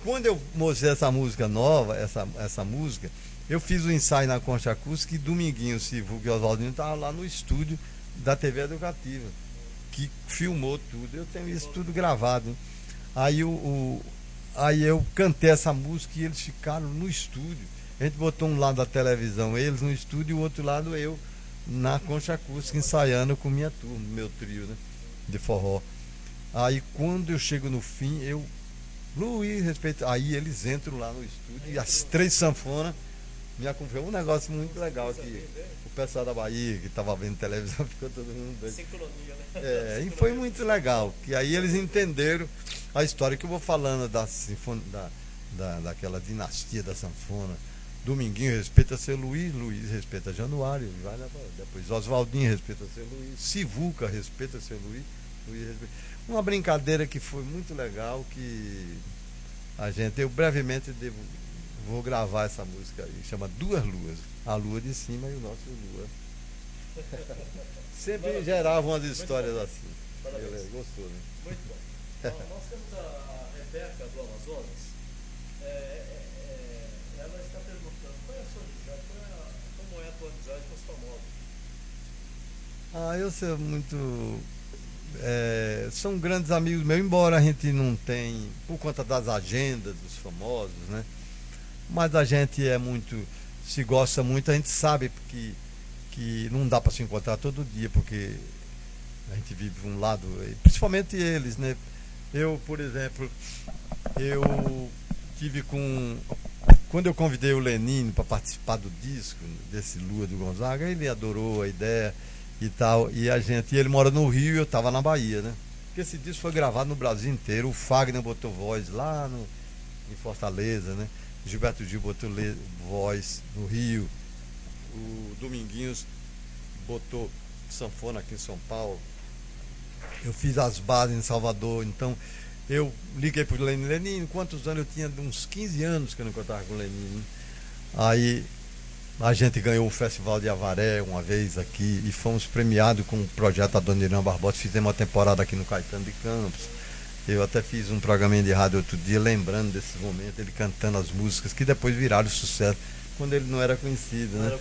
Quando eu mostrei essa música nova, essa música, eu fiz o ensaio na concha acústica e Dominguinho, Sivuca e Oswaldinho estavam lá no estúdio da TV Educativa, que filmou tudo. Eu tenho isso tudo gravado. Aí eu cantei essa música e eles ficaram no estúdio. A gente botou um lado da televisão, eles no estúdio, e o outro lado eu na concha acústica, ensaiando com minha turma, meu trio, né, de forró. Aí quando eu chego no fim, Luiz, respeito. Aí eles entram lá no estúdio e as 3 sanfonas me acompanham. Um negócio muito legal que o pessoal da Bahia que estava vendo televisão ficou todo mundo doido. Sincronia, né? E foi muito legal, que aí eles entenderam a história que eu vou falando daquela dinastia da sanfona. Dominguinho respeita ser Luiz, Luiz respeita Januário, vai depois Oswaldinho respeita ser Luiz, Sivuca respeita ser Luiz, Luiz respeita. Uma brincadeira que foi muito legal, que eu brevemente vou gravar essa música aí, chama Duas Luas, a lua de cima e o nosso lua. Sempre geravam umas histórias assim. Gostou, né? Muito bom. Nós temos a Rebeca do Amazonas. Ela está perguntando: qual é a sua amizade? Como é a tua amizade com os famosos? Eu sou muito... são grandes amigos meus, embora a gente não tenha, por conta das agendas dos famosos, né? Mas a gente se gosta muito. A gente sabe que não dá para se encontrar todo dia, porque a gente vive um lado, principalmente eles, né? Eu, por exemplo, quando eu convidei o Lenine para participar do disco desse Lua do Gonzaga, ele adorou a ideia e tal, e ele mora no Rio e eu estava na Bahia, né? Porque esse disco foi gravado no Brasil inteiro. O Fagner botou voz lá em Fortaleza, né? Gilberto Gil botou voz no Rio, o Dominguinhos botou sanfona aqui em São Paulo, eu fiz as bases em Salvador. Então eu liguei pro Lenine, quantos anos eu tinha? Uns 15 anos que eu não contava com o Lenine. Aí a gente ganhou o Festival de Avaré uma vez aqui e fomos premiados com o projeto Adoniran Barbosa. Fizemos uma temporada aqui no Caetano de Campos. Eu até fiz um programinha de rádio outro dia, lembrando desses momentos, ele cantando as músicas que depois viraram sucesso, quando ele não era conhecido, né?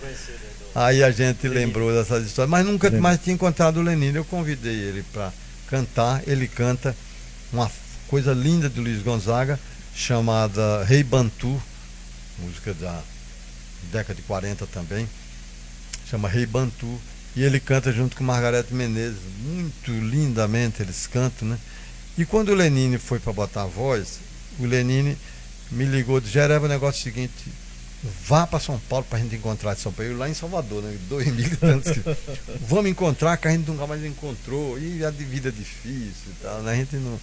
Aí a gente lembrou dessas histórias, mas nunca mais tinha encontrado o Lenine. Eu convidei ele para cantar. Ele canta uma coisa linda de Luiz Gonzaga, chamada Rei Bantu, música da década de 40 também, chama Rei Bantu, e ele canta junto com Margareth Menezes, muito lindamente eles cantam, né? E quando o Lenine foi para botar a voz, o Lenine me ligou, disse: Jereba, o negócio é o seguinte, vá para São Paulo para a gente encontrar de São Paulo. Eu lá em Salvador, né? 2.000 e tantos. Vamos encontrar, que a gente nunca mais encontrou, e a vida é difícil e tal, né? A gente não...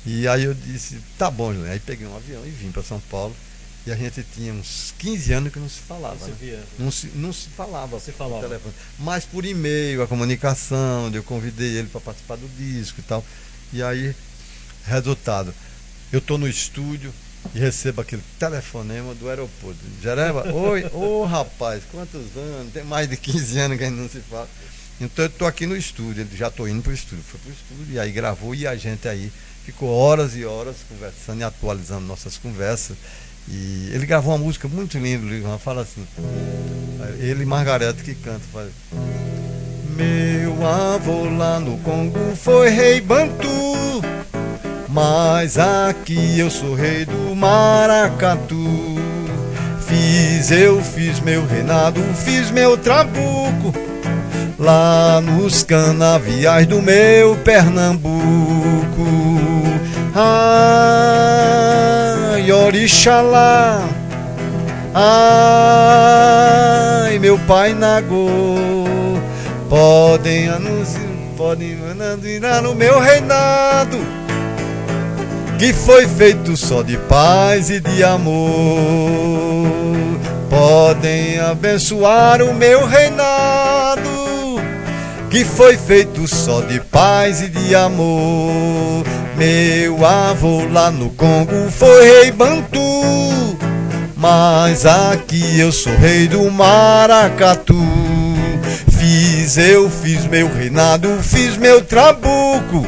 E aí eu disse: tá bom, Lenine. Aí peguei um avião e vim para São Paulo. E a gente tinha uns 15 anos que não se falava. Não se falava por telefone. Mas por e-mail, a comunicação, eu convidei ele para participar do disco e tal. E aí, resultado, eu estou no estúdio e recebo aquele telefonema do aeroporto. Jereba, oi, rapaz, quantos anos? Tem mais de 15 anos que a gente não se fala. Então eu estou aqui no estúdio, já estou indo para o estúdio. Foi para o estúdio e aí gravou, e a gente aí ficou horas e horas conversando e atualizando nossas conversas. E ele gravou uma música muito linda, fala assim, ele e Margarete que canta, fala: meu avô lá no Congo foi rei Bantu, mas aqui eu sou rei do Maracatu. Eu fiz meu reinado, fiz meu trabuco lá nos canaviais do meu Pernambuco. Ai, Orixalá, ai, meu pai Nagô, podem anunciar no meu reinado, que foi feito só de paz e de amor. Podem abençoar o meu reinado, que foi feito só de paz e de amor. Meu avô lá no Congo foi rei Bantu, mas aqui eu sou rei do Maracatu. Eu fiz meu reinado, fiz meu trabuco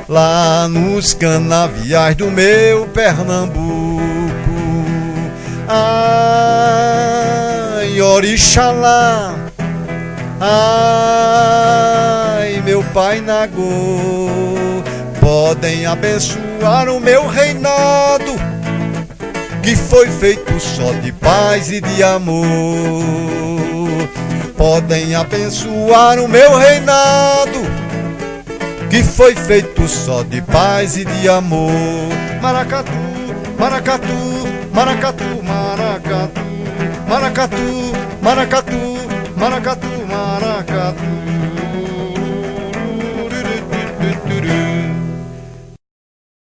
lá nos canaviais do meu Pernambuco. Ai, Orixalá, ai, meu pai Nagô, podem abençoar o meu reinado, que foi feito só de paz e de amor. Podem abençoar o meu reinado, que foi feito só de paz e de amor. Maracatu, maracatu, maracatu, maracatu, maracatu, maracatu, maracatu, maracatu.